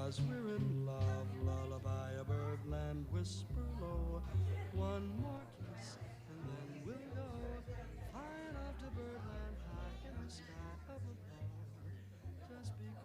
because we're in love. Lullaby a birdland, whisper low. One more kiss and then we'll go. Flying off to birdland high in the sky up above. Just because we're in love.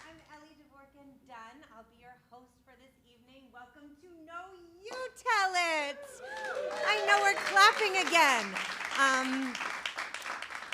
I'm Ellie Dvorkin-Dunn. I'll be your host for this evening. Welcome to Know You Tell It. I know we're clapping again.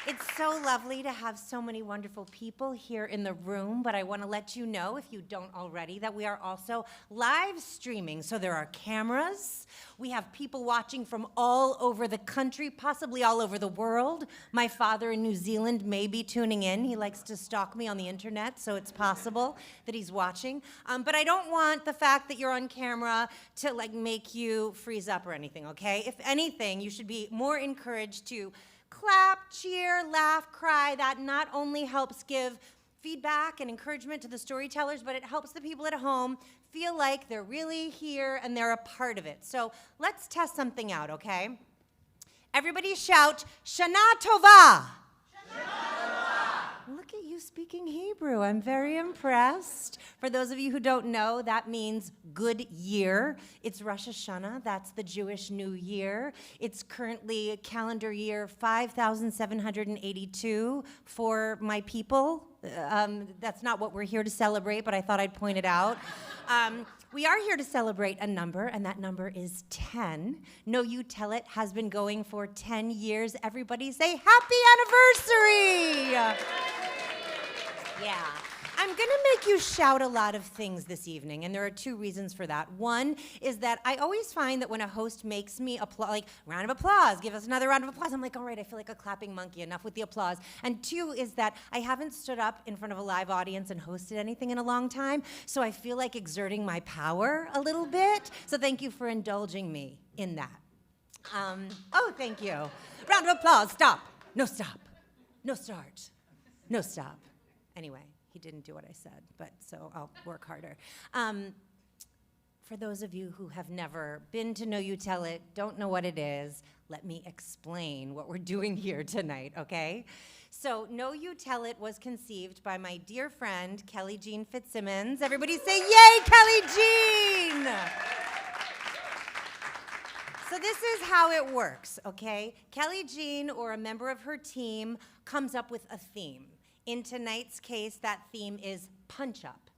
It's so lovely to have so many wonderful people here in the room, but I want to let you know, if you don't already, that we are also live streaming. So there are cameras. We have people watching from all over the country, possibly all over the world. My father in New Zealand may be tuning in. He likes to stalk me on the internet, so it's possible that he's watching. But I don't want the fact that you're on camera to make you freeze up or anything, okay? If anything, you should be more encouraged to clap, cheer, laugh, cry. That not only helps give feedback and encouragement to the storytellers, but it helps the people at home feel like they're really here and they're a part of it. So let's test something out, okay? Everybody shout, Shana Tova. Look at you speaking Hebrew. I'm very impressed. For those of you who don't know, that means good year. It's Rosh Hashanah. That's the Jewish New Year. It's currently calendar year 5,782 for my people. That's not what we're here to celebrate, but I thought I'd point it out. We are here to celebrate a number, and that number is 10. Know You Tell It has been going for 10 years. Everybody say happy anniversary! Yeah. I'm going to make you shout a lot of things this evening, and there are two reasons for that. One is that I always find that when a host makes me round of applause, give us another round of applause, I'm like, all right, I feel like a clapping monkey, enough with the applause. And two is that I haven't stood up in front of a live audience and hosted anything in a long time, so I feel like exerting my power a little bit. So thank you for indulging me in that. Thank you. Round of applause. Stop. No stop. No start. No stop. Anyway, he didn't do what I said, but so I'll work harder. For those of you who have never been to Know You Tell It, don't know what it is, let me explain what we're doing here tonight, okay? So Know You Tell It was conceived by my dear friend, Kelly Jean Fitzsimmons. Everybody say, yay, Kelly Jean! So this is how it works, okay? Kelly Jean, or a member of her team, comes up with a theme. In tonight's case, that theme is Punch Up.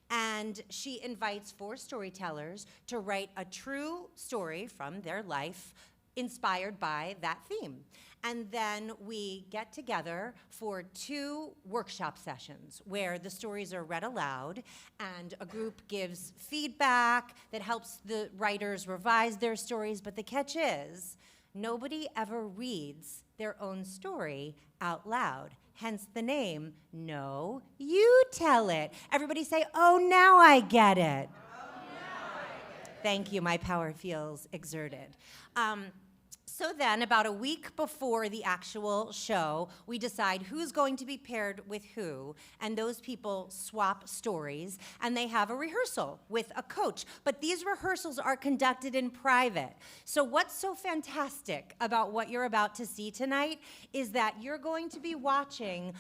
And she invites 4 storytellers to write a true story from their life inspired by that theme. And then we get together for 2 workshop sessions where the stories are read aloud and a group gives feedback that helps the writers revise their stories. But the catch is, nobody ever reads their own story out loud. Hence the name, Know You Tell It. Everybody say, oh, now I get it. Thank you, my power feels exerted. So then, about a week before the actual show, we decide who's going to be paired with who, and those people swap stories, and they have a rehearsal with a coach. But these rehearsals are conducted in private. So what's so fantastic about what you're about to see tonight is that you're going to be watching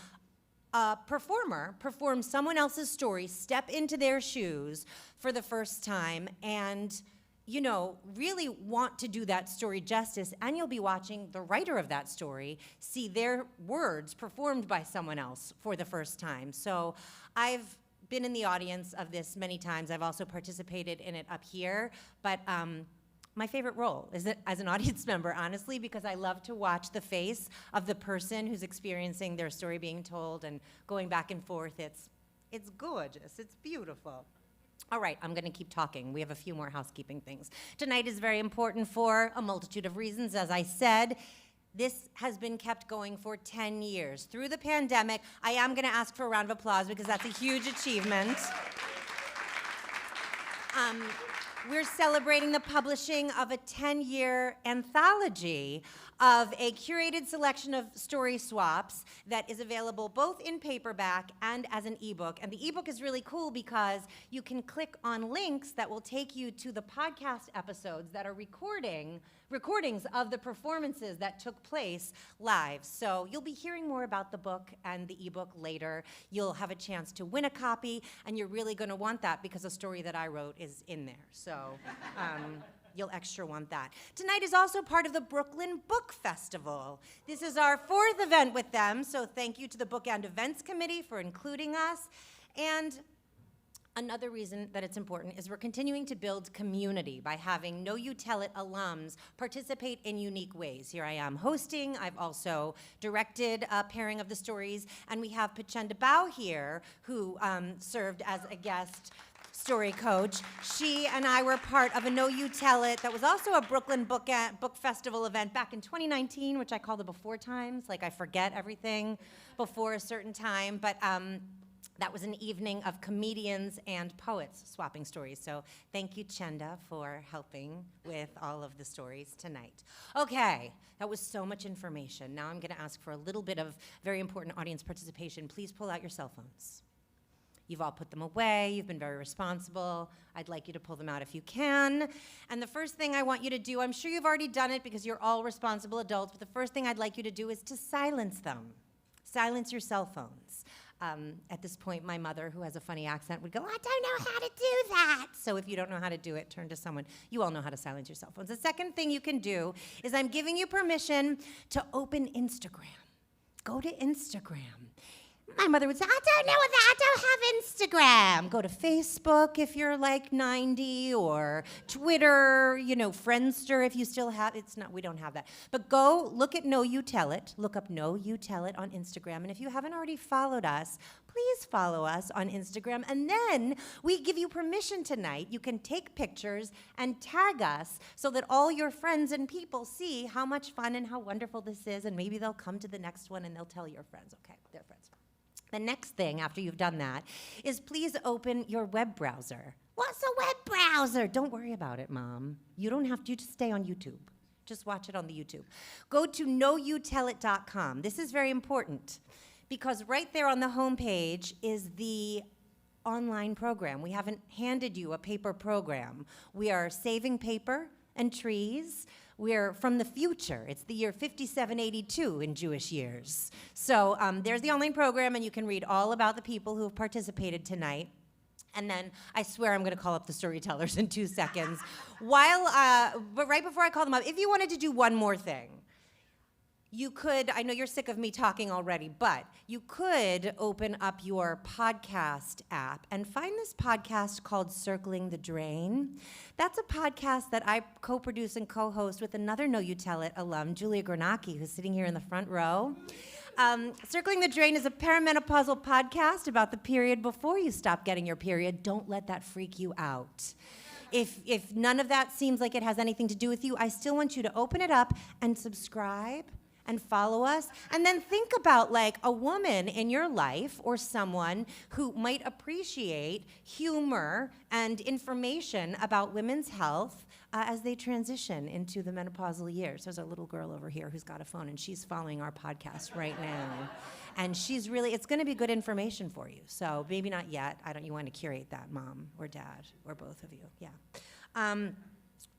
a performer perform someone else's story, step into their shoes for the first time, and really want to do that story justice, and you'll be watching the writer of that story see their words performed by someone else for the first time. So I've been in the audience of this many times. I've also participated in it up here, but my favorite role is as an audience member, honestly, because I love to watch the face of the person who's experiencing their story being told and going back and forth. It's gorgeous. It's beautiful. All right, I'm going to keep talking. We have a few more housekeeping things. Tonight is very important for a multitude of reasons. As I said, this has been kept going for 10 years. Through the pandemic, I am going to ask for a round of applause because that's a huge achievement. We're celebrating the publishing of a 10-year anthology of a curated selection of story swaps that is available both in paperback and as an ebook. And the ebook is really cool because you can click on links that will take you to the podcast episodes that are recordings of the performances that took place live. So you'll be hearing more about the book and the ebook later. You'll have a chance to win a copy, and you're really going to want that because a story that I wrote is in there. So you'll extra want that. Tonight is also part of the Brooklyn Book Festival. This is our 4th event with them, so thank you to the Book and Events Committee for including us. And another reason that it's important is we're continuing to build community by having Know You Tell It alums participate in unique ways. Here I am hosting. I've also directed a pairing of the stories, and we have Pachenda Bao here, who served as a guest story coach. She and I were part of a Know You Tell It that was also a Brooklyn Book Festival event back in 2019, which I call the before times. Like, I forget everything before a certain time, but that was an evening of comedians and poets swapping stories. So thank you, Chenda, for helping with all of the stories tonight. Okay, that was so much information. Now I'm going to ask for a little bit of very important audience participation. Please pull out your cell phones. You've all put them away. You've been very responsible. I'd like you to pull them out if you can. And the first thing I want you to do, I'm sure you've already done it because you're all responsible adults, but the first thing I'd like you to do is to silence them. Silence your cell phones. At this point, my mother, who has a funny accent, would go, I don't know how to do that. So if you don't know how to do it, turn to someone. You all know how to silence your cell phones. The second thing you can do is I'm giving you permission to open Instagram. Go to Instagram. My mother would say, I don't know that, I don't have Instagram. Go to Facebook if you're like 90, or Twitter, Friendster if you still have, we don't have that. But go look at Know You Tell It, look up Know You Tell It on Instagram, and if you haven't already followed us, please follow us on Instagram, and then we give you permission tonight. You can take pictures and tag us so that all your friends and people see how much fun and how wonderful this is, and maybe they'll come to the next one and they'll tell your friends, okay, their friends. The next thing, after you've done that, is please open your web browser. What's a web browser? Don't worry about it, Mom. You don't have to. You just stay on YouTube. Just watch it on the YouTube. Go to knowyoutellit.com. This is very important because right there on the homepage is the online program. We haven't handed you a paper program. We are saving paper and trees. We're from the future. It's the year 5782 in Jewish years. So there's the online program, and you can read all about the people who have participated tonight. And then I swear I'm going to call up the storytellers in 2 seconds. But right before I call them up, if you wanted to do one more thing, you could, I know you're sick of me talking already, but you could open up your podcast app and find this podcast called Circling the Drain. That's a podcast that I co-produce and co-host with another Know You Tell It alum, Julia Granacki, who's sitting here in the front row. Circling the Drain is a perimenopausal podcast about the period before you stop getting your period. Don't let that freak you out. If none of that seems like it has anything to do with you, I still want you to open it up and subscribe and follow us, and then think about like a woman in your life or someone who might appreciate humor and information about women's health as they transition into the menopausal years. There's a little girl over here who's got a phone, and she's following our podcast right now. And she's really, it's going to be good information for you. So maybe not yet. You want to curate that, Mom or Dad, or both of you. Yeah.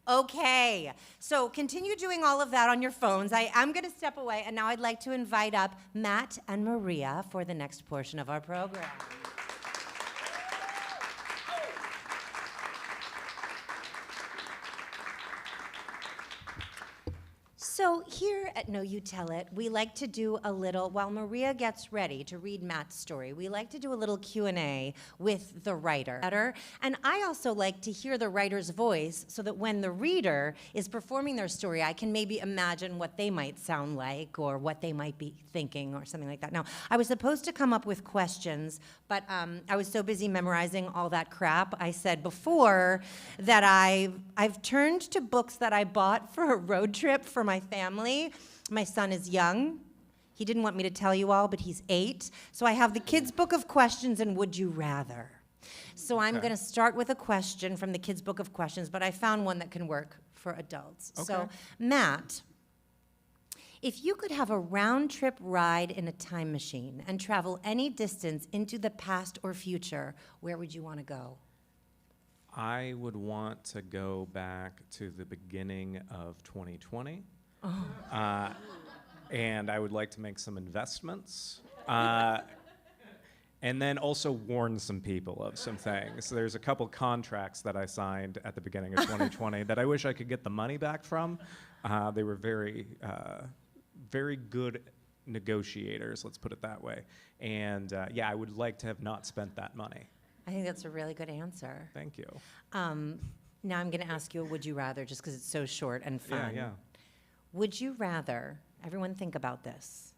Okay, so continue doing all of that on your phones. I am going to step away, and now I'd like to invite up Matt and Maria for the next portion of our program. So here at Know You Tell It, we like to do a little, while Maria gets ready to read Matt's story, we like to do a little Q&A with the writer. And I also like to hear the writer's voice so that when the reader is performing their story, I can maybe imagine what they might sound like or what they might be thinking or something like that. Now, I was supposed to come up with questions, but I was so busy memorizing all that crap. I said before that I've turned to books that I bought for a road trip for my family. My son is young. He didn't want me to tell you all, but he's 8. So I have the kids' book of questions and Would You Rather. So I'm Okay. going to start with a question from the kids' book of questions, but I found one that can work for adults. So, Okay. Matt, if you could have a round-trip ride in a time machine and travel any distance into the past or future, where would you want to go? I would want to go back to the beginning of 2020. And I would like to make some investments. And then also warn some people of some things. There's a couple contracts that I signed at the beginning of 2020 that I wish I could get the money back from. They were very, very good negotiators, let's put it that way. And yeah, I would like to have not spent that money. I think that's a really good answer. Thank you. Now I'm going to ask you a would you rather, just because it's so short and fun. Yeah. Would you rather, everyone think about this,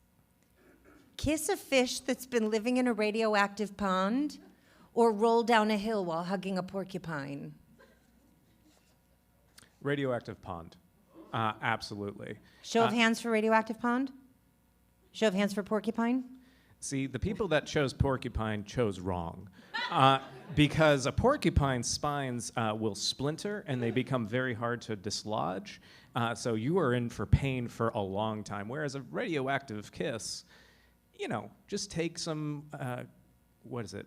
kiss a fish that's been living in a radioactive pond or roll down a hill while hugging a porcupine? Radioactive pond. Absolutely. Show of hands for radioactive pond? Show of hands for porcupine? See, the people that chose porcupine chose wrong. Because a porcupine's spines will splinter and they become very hard to dislodge. So you are in for pain for a long time. Whereas a radioactive kiss, you know, just take some, what is it?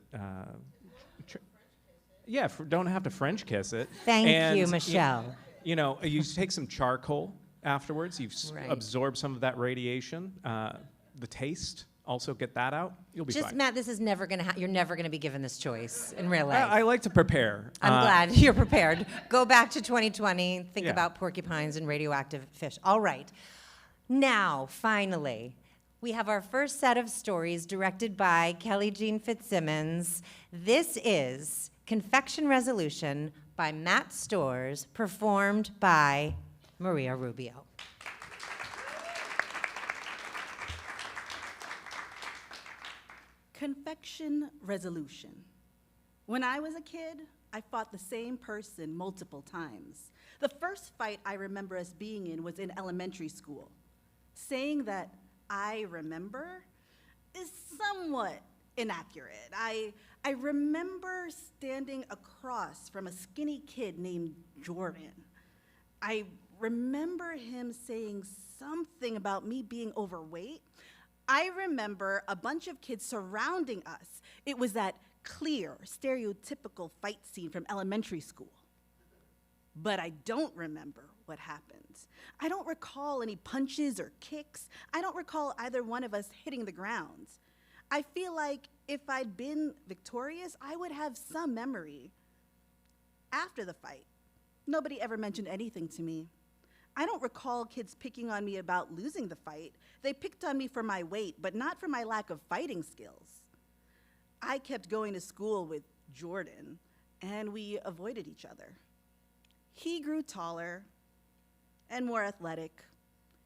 Don't have to French kiss it. Thank you, Michelle. You know, you take some charcoal afterwards. You've Right. absorbed some of that radiation. The taste, also get that out. You'll be Just, fine. Matt, this is never going to you're never going to be given this choice in real life. I like to prepare. I'm glad you're prepared. Go back to 2020, think Yeah. about porcupines and radioactive fish. All right. Now, finally, we have our first set of stories directed by Kelly Jean Fitzsimmons. This is Confection Resolution by Matt Stores, performed by Maria Rubio. Confection resolution. When I was a kid, I fought the same person multiple times. The first fight I remember us being in was in elementary school. Saying that I remember is somewhat inaccurate. I remember standing across from a skinny kid named Jordan. I remember him saying something about me being overweight. I remember a bunch of kids surrounding us. It was that clear, stereotypical fight scene from elementary school. But I don't remember what happened. I don't recall any punches or kicks. I don't recall either one of us hitting the ground. I feel like if I'd been victorious, I would have some memory. After the fight, nobody ever mentioned anything to me. I don't recall kids picking on me about losing the fight. They picked on me for my weight, but not for my lack of fighting skills. I kept going to school with Jordan, and we avoided each other. He grew taller and more athletic.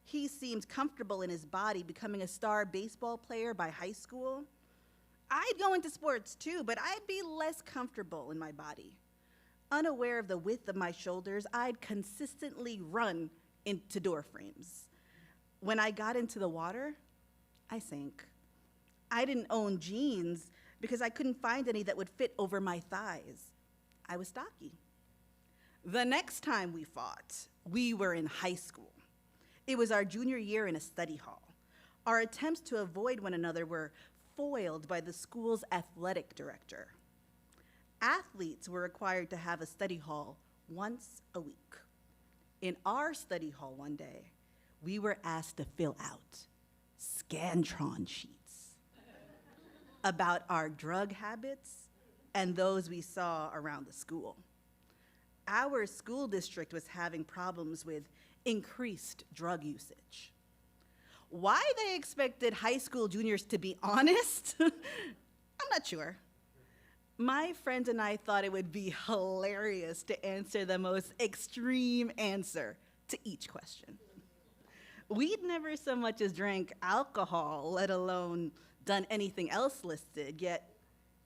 He seemed comfortable in his body, becoming a star baseball player by high school. I'd go into sports too, but I'd be less comfortable in my body. Unaware of the width of my shoulders, I'd consistently run into door frames. When I got into the water, I sank. I didn't own jeans because I couldn't find any that would fit over my thighs. I was stocky. The next time we fought, we were in high school. It was our junior year in a study hall. Our attempts to avoid one another were foiled by the school's athletic director. Athletes were required to have a study hall once a week. In our study hall one day, we were asked to fill out Scantron sheets about our drug habits and those we saw around the school. Our school district was having problems with increased drug usage. Why they expected high school juniors to be honest, I'm not sure. My friends and I thought it would be hilarious to answer the most extreme answer to each question. We'd never so much as drank alcohol, let alone done anything else listed, yet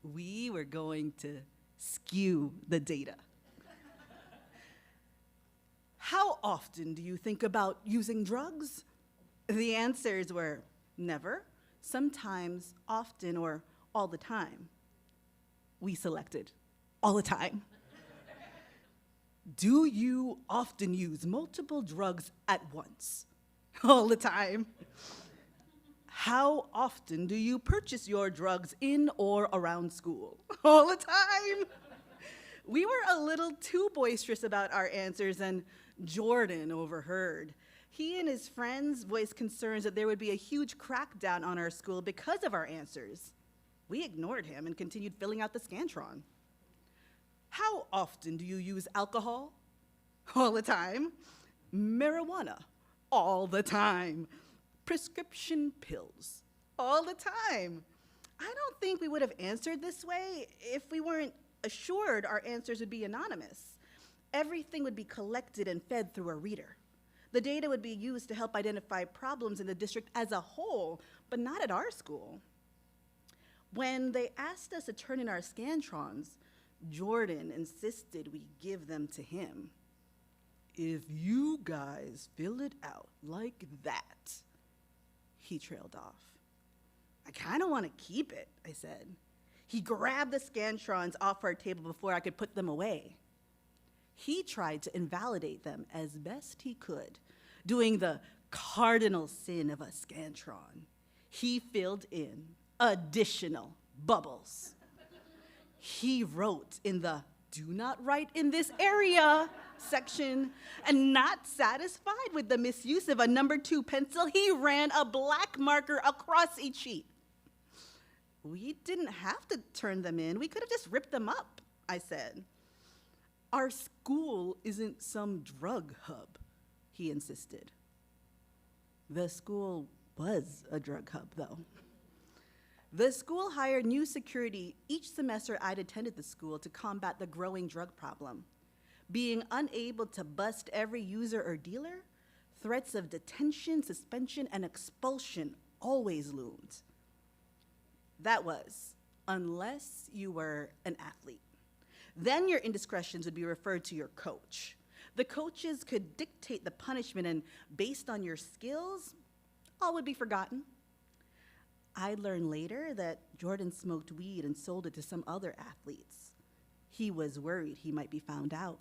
we were going to skew the data. How often do you think about using drugs? The answers were never, sometimes, often, or all the time. we selected, all the time. Do you often use multiple drugs at once? All the time. How often do you purchase your drugs in or around school? All the time. We were a little too boisterous about our answers, and Jordan overheard. He and his friends voiced concerns that there would be a huge crackdown on our school because of our answers. We ignored him and continued filling out the Scantron. How often do you use alcohol? All the time. Marijuana? All the time. Prescription pills? All the time. I don't think we would have answered this way if we weren't assured our answers would be anonymous. Everything would be collected and fed through a reader. The data would be used to help identify problems in the district as a whole, but not at our school. When they asked us to turn in our Scantrons, Jordan insisted we give them to him. If you guys fill it out like that, he trailed off. I kind of want to keep it, I said. He grabbed the Scantrons off our table before I could put them away. He tried to invalidate them as best he could, doing the cardinal sin of a Scantron. He filled in additional bubbles. He wrote in the "do not write in this area" section, and not satisfied with the misuse of a number 2 pencil, he ran a black marker across each sheet. We didn't have to turn them in. We could have just ripped them up, I said. Our school isn't some drug hub, he insisted. The school was a drug hub, though. The school hired new security each semester I'd attended the school to combat the growing drug problem. Being unable to bust every user or dealer, threats of detention, suspension, and expulsion always loomed. That was, unless you were an athlete. Then your indiscretions would be referred to your coach. The coaches could dictate the punishment, and based on your skills, all would be forgotten. I learned later that Jordan smoked weed and sold it to some other athletes. He was worried he might be found out.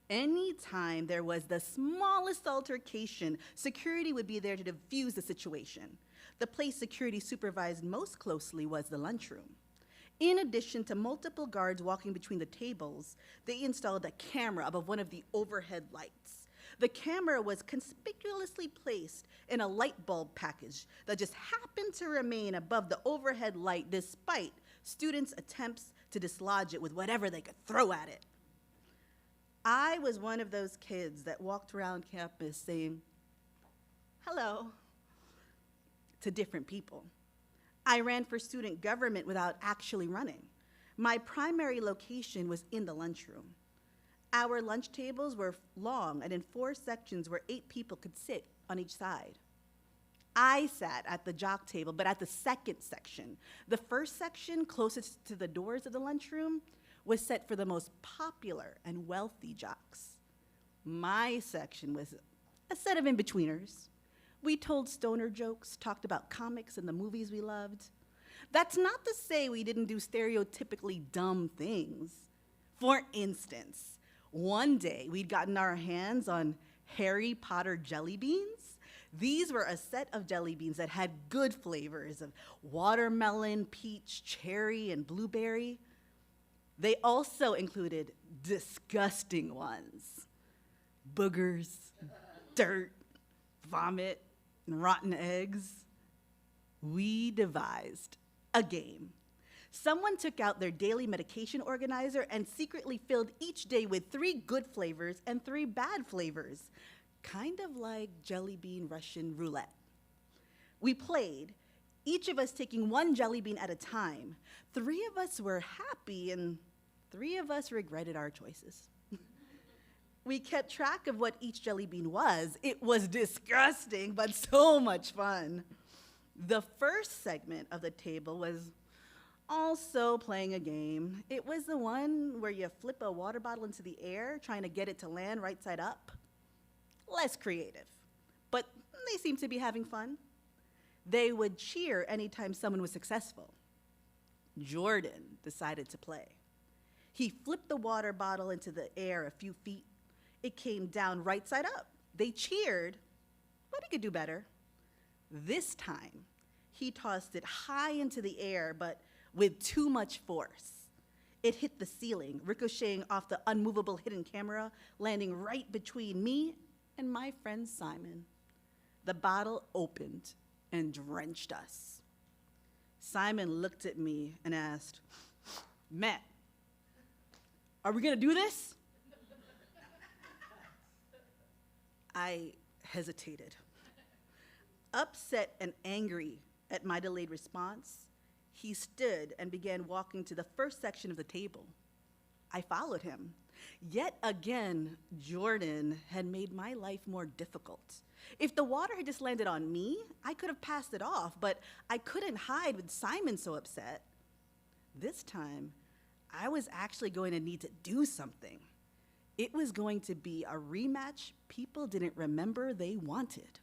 Anytime there was the smallest altercation, security would be there to defuse the situation. The place security supervised most closely was the lunchroom. In addition to multiple guards walking between the tables, they installed a camera above one of the overhead lights. The camera was conspicuously placed in a light bulb package that just happened to remain above the overhead light despite students' attempts to dislodge it with whatever they could throw at it. I was one of those kids that walked around campus saying, "Hello," to different people. I ran for student government without actually running. My primary location was in the lunchroom. Our lunch tables were long and in 4 sections where 8 people could sit on each side. I sat at the jock table, but at the second section. The first section, closest to the doors of the lunchroom, was set for the most popular and wealthy jocks. My section was a set of in-betweeners. We told stoner jokes, talked about comics and the movies we loved. That's not to say we didn't do stereotypically dumb things. For instance, one day we'd gotten our hands on Harry Potter jelly beans. These were a set of jelly beans that had good flavors of watermelon, peach, cherry, and blueberry. They also included disgusting ones: boogers, dirt, vomit, and rotten eggs. We devised a game. Someone took out their daily medication organizer and secretly filled each day with 3 good flavors and 3 bad flavors, kind of like jelly bean Russian roulette. We played, each of us taking 1 jelly bean at a time. 3 of us were happy and 3 of us regretted our choices. We kept track of what each jelly bean was. It was disgusting, but so much fun. The first segment of the table was also playing a game. It was the one where you flip a water bottle into the air, trying to get it to land right side up. Less creative, but they seemed to be having fun. They would cheer anytime someone was successful. Jordan decided to play. He flipped the water bottle into the air a few feet. It came down right side up. They cheered, but he could do better. This time, he tossed it high into the air, but with too much force. It hit the ceiling, ricocheting off the unmovable hidden camera, landing right between me and my friend Simon. The bottle opened and drenched us. Simon looked at me and asked, "Matt, are we gonna do this?" I hesitated. Upset and angry at my delayed response, he stood and began walking to the first section of the table. I followed him. Yet again, Jordan had made my life more difficult. If the water had just landed on me, I could have passed it off, but I couldn't hide with Simon so upset. This time, I was actually going to need to do something. It was going to be a rematch people didn't remember they wanted.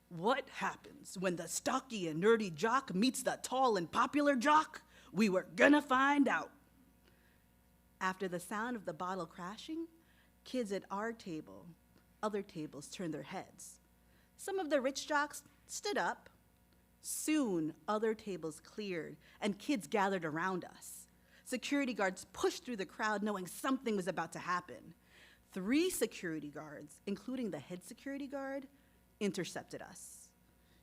What happens when the stocky and nerdy jock meets the tall and popular jock? We were gonna find out. After the sound of the bottle crashing, kids at our table, other tables turned their heads. Some of the rich jocks stood up. Soon, other tables cleared and kids gathered around us. Security guards pushed through the crowd knowing something was about to happen. 3 security guards, including the head security guard, intercepted us.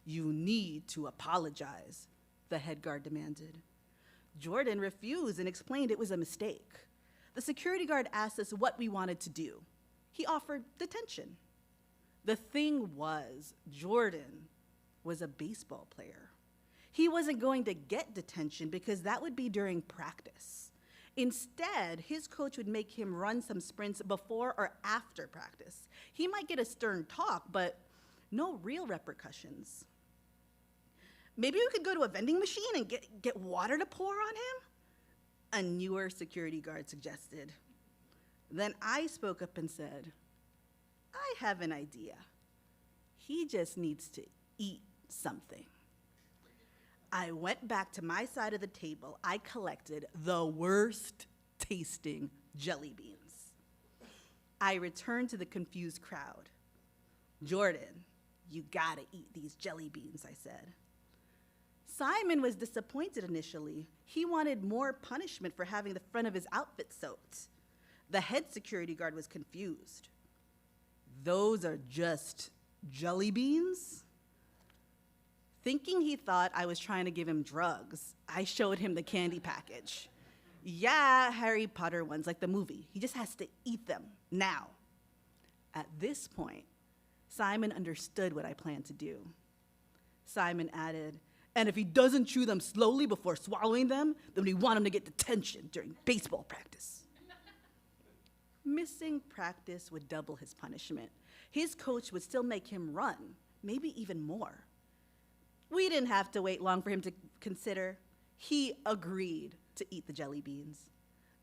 "You need to apologize," the head guard demanded. Jordan refused and explained it was a mistake. The security guard asked us what we wanted to do. He offered detention. The thing was, Jordan was a baseball player. He wasn't going to get detention because that would be during practice. Instead, his coach would make him run some sprints before or after practice. He might get a stern talk, but no real repercussions. Maybe we could go to a vending machine and get water to pour on him? A newer security guard suggested. Then I spoke up and said, "I have an idea. He just needs to eat something." I went back to my side of the table. I collected the worst tasting jelly beans. I returned to the confused crowd. "Jordan, you gotta eat these jelly beans," I said. Simon was disappointed initially. He wanted more punishment for having the front of his outfit soaked. The head security guard was confused. "Those are just jelly beans?" Thinking he thought I was trying to give him drugs, I showed him the candy package. "Yeah, Harry Potter ones, like the movie. He just has to eat them now." At this point, Simon understood what I planned to do. Simon added, "And if he doesn't chew them slowly before swallowing them, then we want him to get detention during baseball practice." Missing practice would double his punishment. His coach would still make him run, maybe even more. We didn't have to wait long for him to consider. He agreed to eat the jelly beans.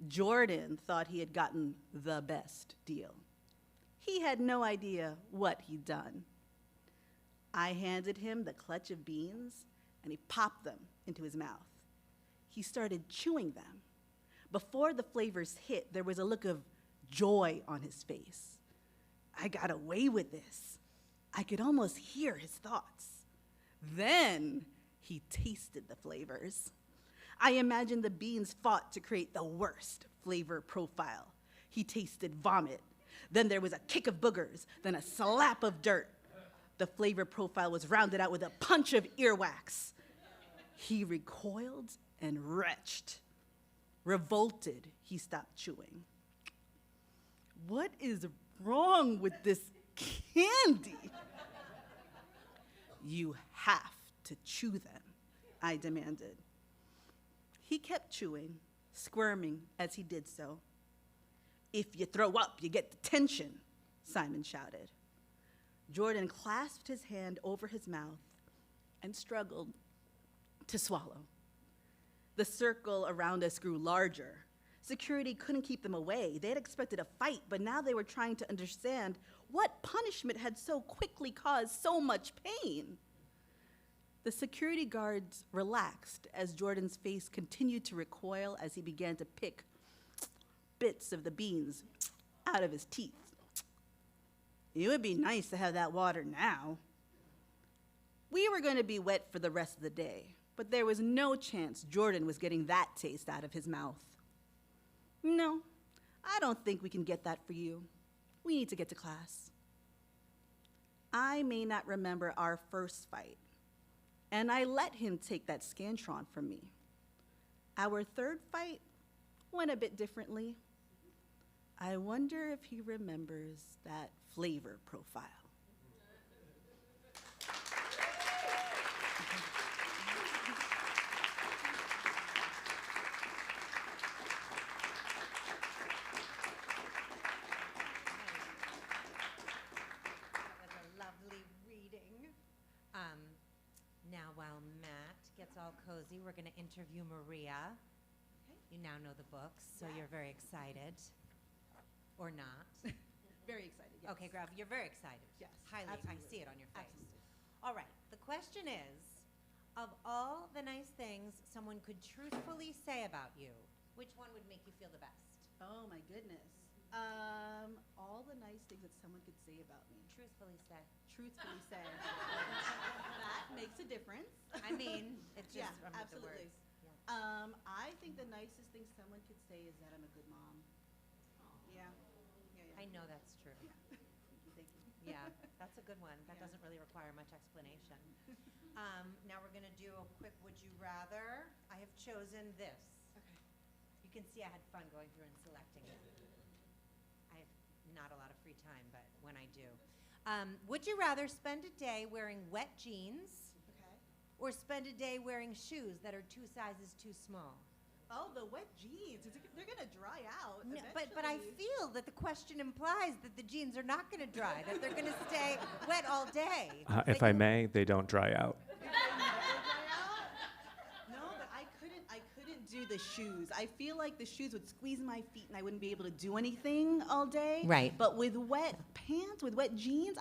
Jordan thought he had gotten the best deal. He had no idea what he'd done. I handed him the clutch of beans, and he popped them into his mouth. He started chewing them. Before the flavors hit, there was a look of joy on his face. I got away with this. I could almost hear his thoughts. Then he tasted the flavors. I imagined the beans fought to create the worst flavor profile. He tasted vomit. Then there was a kick of boogers, then a slap of dirt. The flavor profile was rounded out with a punch of earwax. He recoiled and retched. Revolted, he stopped chewing. "What is wrong with this candy?" "You have to chew them," I demanded. He kept chewing, squirming as he did so. "If you throw up, you get detention," Simon shouted. Jordan clasped his hand over his mouth and struggled to swallow. The circle around us grew larger. Security couldn't keep them away. They had expected a fight, but now they were trying to understand what punishment had so quickly caused so much pain. The security guards relaxed as Jordan's face continued to recoil as he began to pick bits of the beans out of his teeth. It would be nice to have that water now. We were going to be wet for the rest of the day, but there was no chance Jordan was getting that taste out of his mouth. No, I don't think we can get that for you. We need to get to class. I may not remember our first fight, and I let him take that Scantron from me. Our third fight went a bit differently. I wonder if he remembers that flavor profile. That was a lovely reading. Now, while Matt gets all cozy, we're going to interview Maria. You now know the books, so you're very excited. Or not. Very excited, yes. Okay, Grav, you're very excited. Yes, Highly. I absolutely. see it on your face. Absolutely. All right, the question is, of all the nice things someone could truthfully say about you, which one would make you feel the best? Oh my goodness. All the nice things that someone could say about me. Truthfully say. Truthfully say. That makes a difference. I mean, it's just Yeah, from the absolutely. words. Yeah. I think the nicest thing someone could say is that I'm a good mom. Yeah. I know that's true. Thank you. Yeah, that's a good one. That Yeah. doesn't really require much explanation. Now we're going to do a quick would you rather. I have chosen this. Okay. You can see I had fun going through and selecting it. I have not a lot of free time, but when I do. Would you rather spend a day wearing wet jeans Okay. or spend a day wearing shoes that are 2 sizes too small? Oh, the wet jeans. They're going to dry out. No, but I eventually. feel that the question implies that the jeans are not going to dry, that they're going to stay wet all day. If I may, they don't dry out. No, but I couldn't do the shoes. I feel like the shoes would squeeze my feet and I wouldn't be able to do anything all day. Right. But with wet pants, with wet jeans,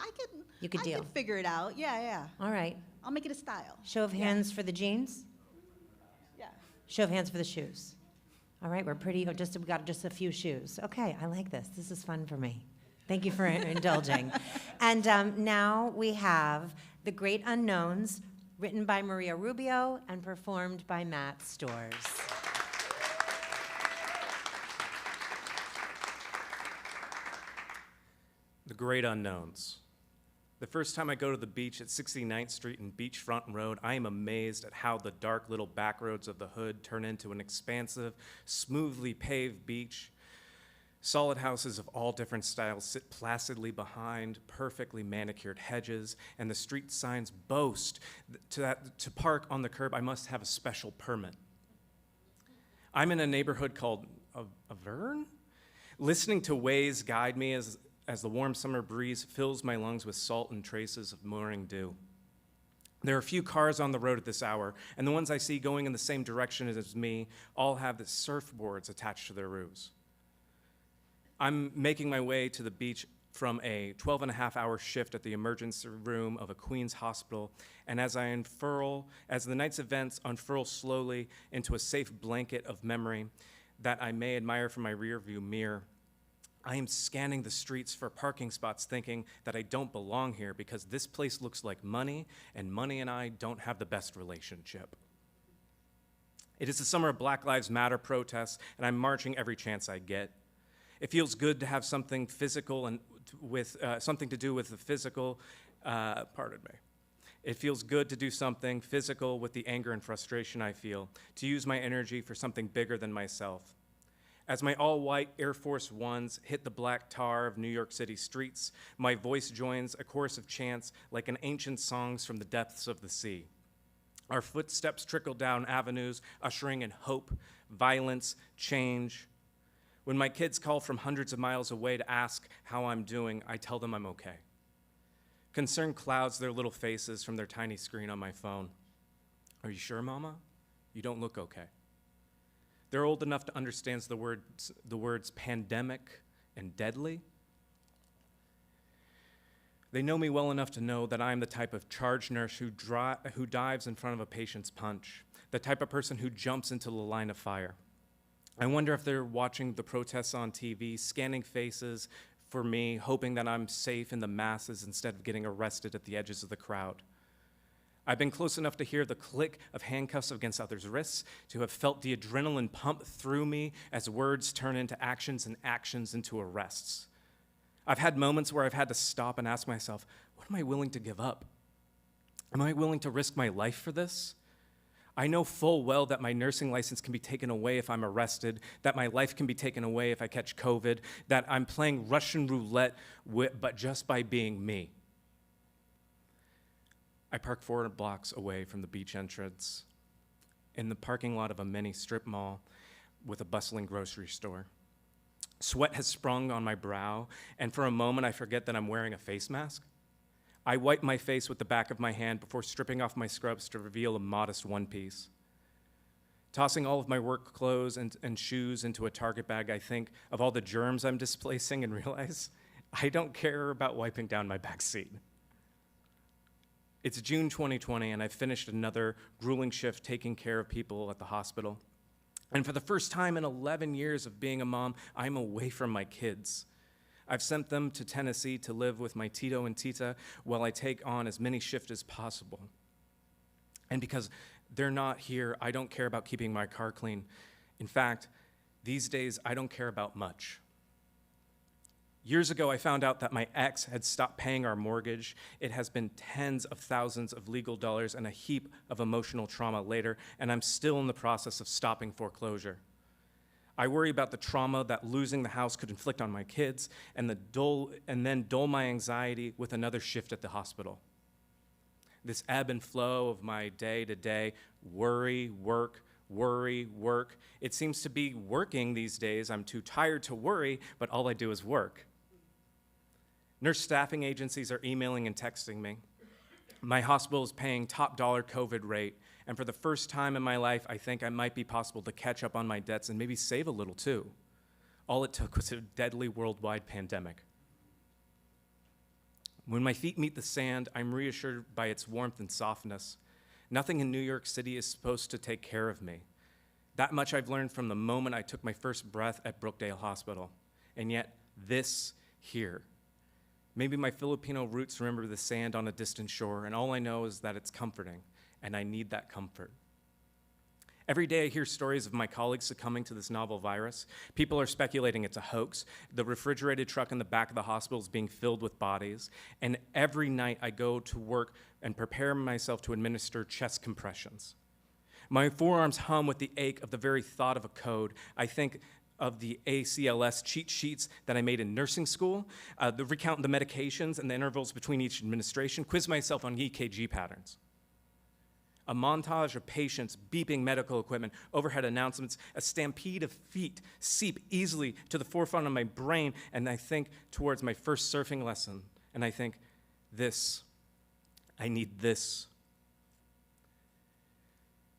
You could I deal. could figure it out. Yeah. All right. I'll make it a style. Show of hands for the jeans. Yeah. Show of hands for the shoes. All right, we got just a few shoes. Okay, I like this. This is fun for me. Thank you for indulging. And now we have The Great Unknowns, written by Maria Rubio and performed by Matt Stores. The Great Unknowns. The first time I go to the beach at 69th Street and Beachfront Road, I am amazed at how the dark little back roads of the hood turn into an expansive, smoothly paved beach. Solid houses of all different styles sit placidly behind perfectly manicured hedges, and the street signs boast to park on the curb, I must have a special permit. I'm in a neighborhood called Avern? Listening to Waze guide me as the warm summer breeze fills my lungs with salt and traces of morning dew. There are few cars on the road at this hour, and the ones I see going in the same direction as me all have the surfboards attached to their roofs. I'm making my way to the beach from a 12-and-a-half-hour shift at the emergency room of a Queens hospital, and as the night's events unfurl slowly into a safe blanket of memory that I may admire from my rearview mirror, I am scanning the streets for parking spots thinking that I don't belong here because this place looks like money, and money and I don't have the best relationship. It is the summer of Black Lives Matter protests, and I'm marching every chance I get. It feels good to have something physical and with something to do with the physical, pardon me. It feels good to do something physical with the anger and frustration I feel, to use my energy for something bigger than myself. As my all-white Air Force Ones hit the black tar of New York City streets, my voice joins a chorus of chants like an ancient songs from the depths of the sea. Our footsteps trickle down avenues, ushering in hope, violence, change. When my kids call from hundreds of miles away to ask how I'm doing, I tell them I'm okay. Concern clouds their little faces from their tiny screen on my phone. Are you sure, Mama? You don't look okay. They're old enough to understand the words pandemic and deadly. They know me well enough to know that I'm the type of charge nurse who dives in front of a patient's punch, the type of person who jumps into the line of fire. I wonder if they're watching the protests on TV, scanning faces for me, hoping that I'm safe in the masses instead of getting arrested at the edges of the crowd. I've been close enough to hear the click of handcuffs against others' wrists, to have felt the adrenaline pump through me as words turn into actions and actions into arrests. I've had moments where I've had to stop and ask myself, what am I willing to give up? Am I willing to risk my life for this? I know full well that my nursing license can be taken away if I'm arrested, that my life can be taken away if I catch COVID, that I'm playing Russian roulette, but just by being me. I park 4 blocks away from the beach entrance in the parking lot of a mini strip mall with a bustling grocery store. Sweat has sprung on my brow, and for a moment I forget that I'm wearing a face mask. I wipe my face with the back of my hand before stripping off my scrubs to reveal a modest one-piece. Tossing all of my work clothes and shoes into a Target bag, I think of all the germs I'm displacing and realize I don't care about wiping down my back seat. It's June 2020, and I've finished another grueling shift taking care of people at the hospital. And for the first time in 11 years of being a mom, I'm away from my kids. I've sent them to Tennessee to live with my Tito and Tita while I take on as many shifts as possible. And because they're not here, I don't care about keeping my car clean. In fact, these days, I don't care about much. Years ago, I found out that my ex had stopped paying our mortgage. It has been tens of thousands of legal dollars and a heap of emotional trauma later, and I'm still in the process of stopping foreclosure. I worry about the trauma that losing the house could inflict on my kids, and then dull my anxiety with another shift at the hospital. This ebb and flow of my day-to-day worry, work, it seems to be working these days. I'm too tired to worry, but all I do is work. Nurse staffing agencies are emailing and texting me. My hospital is paying top dollar COVID rate, and for the first time in my life, I think I might be possible to catch up on my debts and maybe save a little too. All it took was a deadly worldwide pandemic. When my feet meet the sand, I'm reassured by its warmth and softness. Nothing in New York City is supposed to take care of me. That much I've learned from the moment I took my first breath at Brookdale Hospital. And yet, this here. Maybe my Filipino roots remember the sand on a distant shore, and all I know is that it's comforting, and I need that comfort. Every day I hear stories of my colleagues succumbing to this novel virus. People are speculating it's a hoax. The refrigerated truck in the back of the hospital is being filled with bodies. And every night I go to work and prepare myself to administer chest compressions. My forearms hum with the ache of the very thought of a code. I think of the ACLS cheat sheets that I made in nursing school, recount the medications and the intervals between each administration, quiz myself on EKG patterns. A montage of patients, beeping medical equipment, overhead announcements, a stampede of feet seep easily to the forefront of my brain, and I think towards my first surfing lesson, and I think, I need this.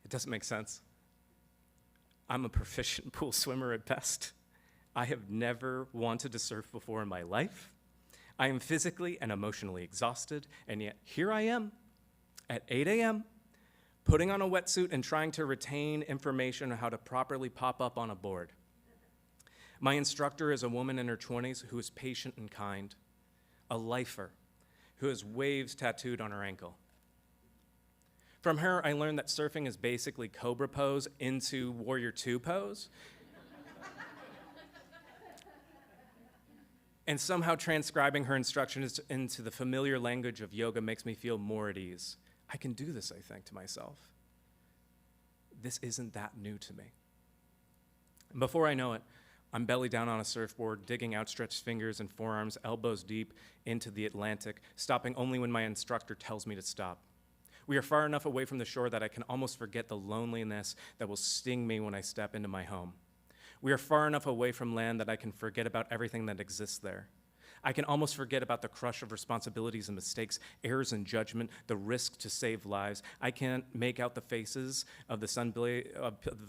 It doesn't make sense. I'm a proficient pool swimmer at best. I have never wanted to surf before in my life. I am physically and emotionally exhausted, and yet here I am at 8 a.m., putting on a wetsuit and trying to retain information on how to properly pop up on a board. My instructor is a woman in her 20s who is patient and kind, a lifer who has waves tattooed on her ankle. From her, I learned that surfing is basically Cobra pose into Warrior II pose. And somehow transcribing her instructions into the familiar language of yoga makes me feel more at ease. I can do this, I think to myself. This isn't that new to me. And before I know it, I'm belly down on a surfboard, digging outstretched fingers and forearms elbows deep into the Atlantic, stopping only when my instructor tells me to stop. We are far enough away from the shore that I can almost forget the loneliness that will sting me when I step into my home. We are far enough away from land that I can forget about everything that exists there. I can almost forget about the crush of responsibilities and mistakes, errors and judgment, the risk to save lives. I can't make out the faces of the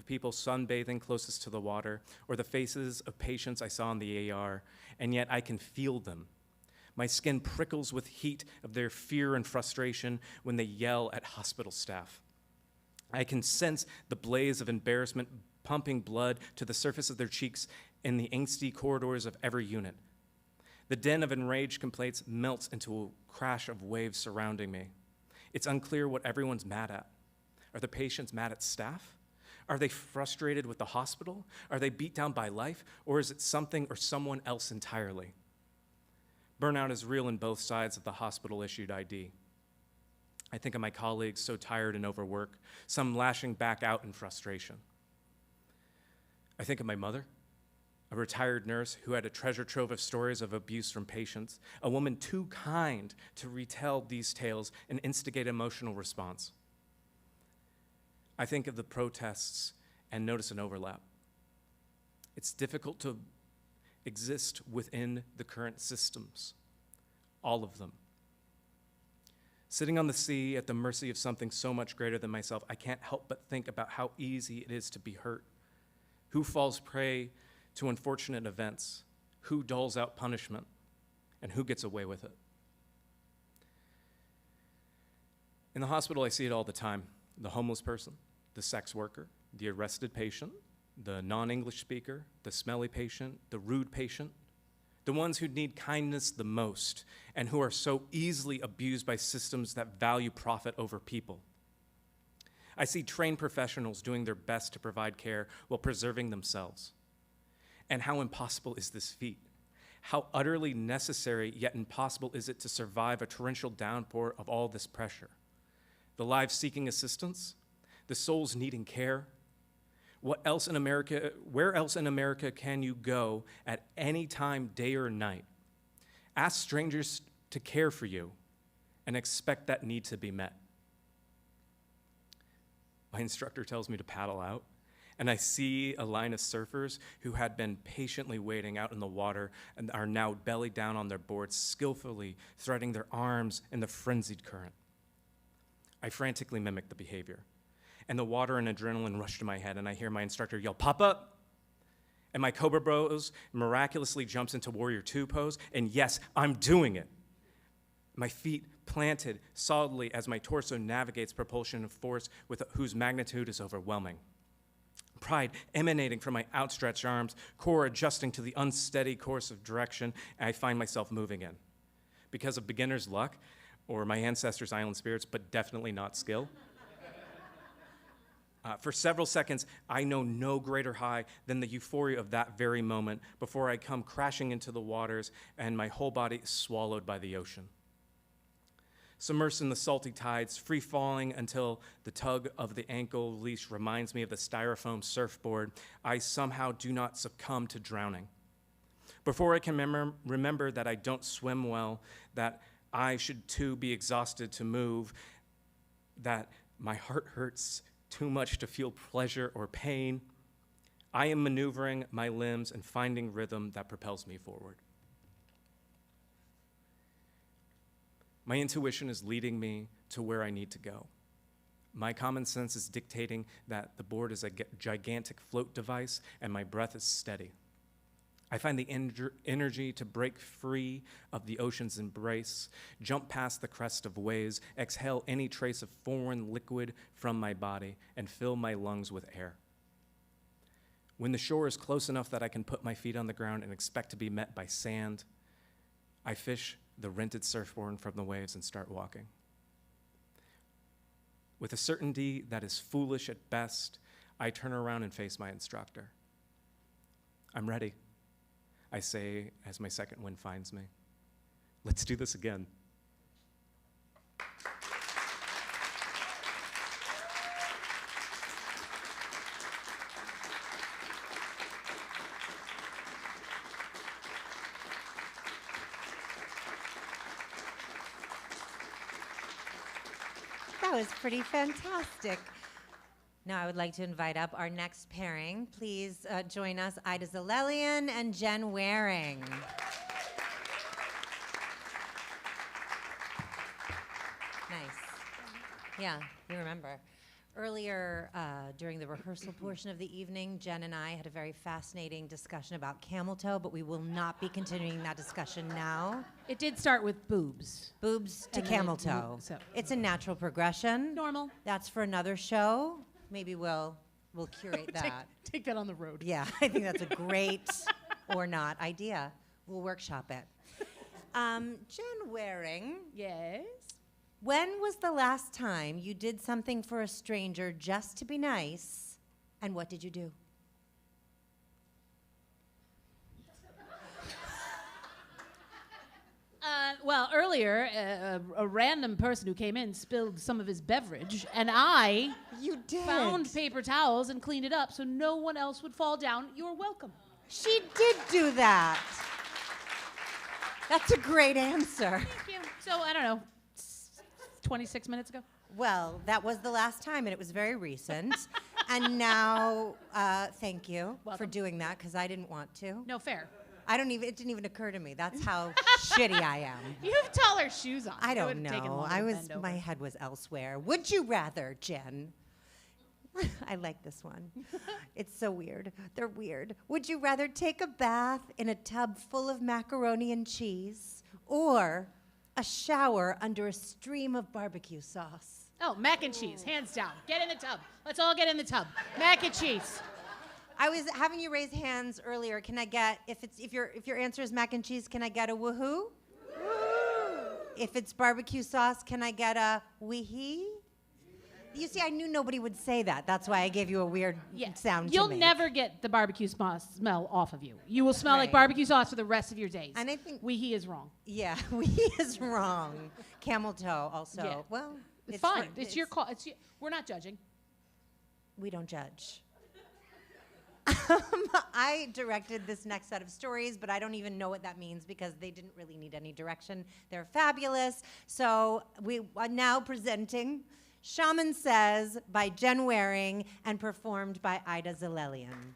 people sunbathing closest to the water, or the faces of patients I saw in the AR, and yet I can feel them. My skin prickles with heat of their fear and frustration when they yell at hospital staff. I can sense the blaze of embarrassment pumping blood to the surface of their cheeks in the angsty corridors of every unit. The din of enraged complaints melts into a crash of waves surrounding me. It's unclear what everyone's mad at. Are the patients mad at staff? Are they frustrated with the hospital? Are they beat down by life? Or is it something or someone else entirely? Burnout is real in both sides of the hospital-issued ID. I think of my colleagues so tired and overworked, some lashing back out in frustration. I think of my mother, a retired nurse who had a treasure trove of stories of abuse from patients, a woman too kind to retell these tales and instigate emotional response. I think of the protests and notice an overlap. It's difficult to exist within the current systems, all of them. Sitting on the sea at the mercy of something so much greater than myself, I can't help but think about how easy it is to be hurt. Who falls prey to unfortunate events? Who doles out punishment? And who gets away with it? In the hospital, I see it all the time. The homeless person, the sex worker, the arrested patient, the non-English speaker, the smelly patient, the rude patient, the ones who need kindness the most and who are so easily abused by systems that value profit over people. I see trained professionals doing their best to provide care while preserving themselves. And how impossible is this feat? How utterly necessary yet impossible is it to survive a torrential downpour of all this pressure? The lives seeking assistance, the souls needing care. Where else in America can you go at any time, day or night? Ask strangers to care for you and expect that need to be met. My instructor tells me to paddle out, and I see a line of surfers who had been patiently waiting out in the water and are now belly down on their boards, skillfully threading their arms in the frenzied current. I frantically mimic the behavior, and the water and adrenaline rush to my head, and I hear my instructor yell, "Pop up!" And my Cobra Bros miraculously jumps into Warrior II pose, and yes, I'm doing it. My feet planted solidly as my torso navigates propulsion of force with whose magnitude is overwhelming. Pride emanating from my outstretched arms, core adjusting to the unsteady course of direction I find myself moving in. Because of beginner's luck, or my ancestors' island spirits, but definitely not skill. For several seconds, I know no greater high than the euphoria of that very moment before I come crashing into the waters and my whole body is swallowed by the ocean. Submersed in the salty tides, free-falling until the tug of the ankle leash reminds me of the styrofoam surfboard, I somehow do not succumb to drowning. Before I can remember that I don't swim well, that I should too be exhausted to move, that my heart hurts too much to feel pleasure or pain, I am maneuvering my limbs and finding rhythm that propels me forward. My intuition is leading me to where I need to go. My common sense is dictating that the board is a gigantic float device and my breath is steady. I find the energy to break free of the ocean's embrace, jump past the crest of waves, exhale any trace of foreign liquid from my body, and fill my lungs with air. When the shore is close enough that I can put my feet on the ground and expect to be met by sand, I fish the rented surfboard from the waves and start walking. With a certainty that is foolish at best, I turn around and face my instructor. "I'm ready," I say as my second wind finds me. "Let's do this again." That was pretty fantastic. Now I would like to invite up our next pairing. Please join us, Ida Zalelian and Jen Waring. Nice. Yeah, you remember. Earlier, during the rehearsal portion of the evening, Jen and I had a very fascinating discussion about camel toe, but we will not be continuing that discussion now. It did start with boobs. Boobs to And then camel it toe. moved, so- It's a natural progression. Normal. That's for another show. Maybe we'll curate that. Take that on the road. Yeah, I think that's a great or not idea. We'll workshop it. Jen Waring, Yes. when was the last time you did something for a stranger just to be nice, and what did you do? Well, earlier, a random person who came in spilled some of his beverage, and I You did. found paper towels and cleaned it up so no one else would fall down. You're welcome. She did do that. That's a great answer. Thank you. So, I don't know, 26 minutes ago? Well, that was the last time, and it was very recent. And now, thank you for Welcome. doing that, because I didn't want to. No, fair. It didn't even occur to me. That's how shitty I am. You have taller shoes on. I It don't would've taken know. longer to bend over. My head was elsewhere. Would you rather, Jen? I like this one. It's so weird. They're weird. Would you rather take a bath in a tub full of macaroni and cheese or a shower under a stream of barbecue sauce? Oh, mac and cheese, hands down. Get in the tub. Let's all get in the tub. Mac and cheese. I was having you raise hands earlier. Can I get if your answer is mac and cheese, can I get a woohoo? If it's barbecue sauce, can I get a wee-hee? You see, I knew nobody would say that. That's why I gave you a weird sound You'll to make. never get the barbecue smell off of you. You will smell like Right. barbecue sauce for the rest of your days. And I think- he is wrong. Yeah, wee is wrong. Camel toe also. Yeah. Well, It's fine. It's your call. We're not judging. We don't judge. I directed this next set of stories, but I don't even know what that means because they didn't really need any direction. They're fabulous. So we are now presenting Shaman Says by Jen Waring and performed by Ida Zalelian.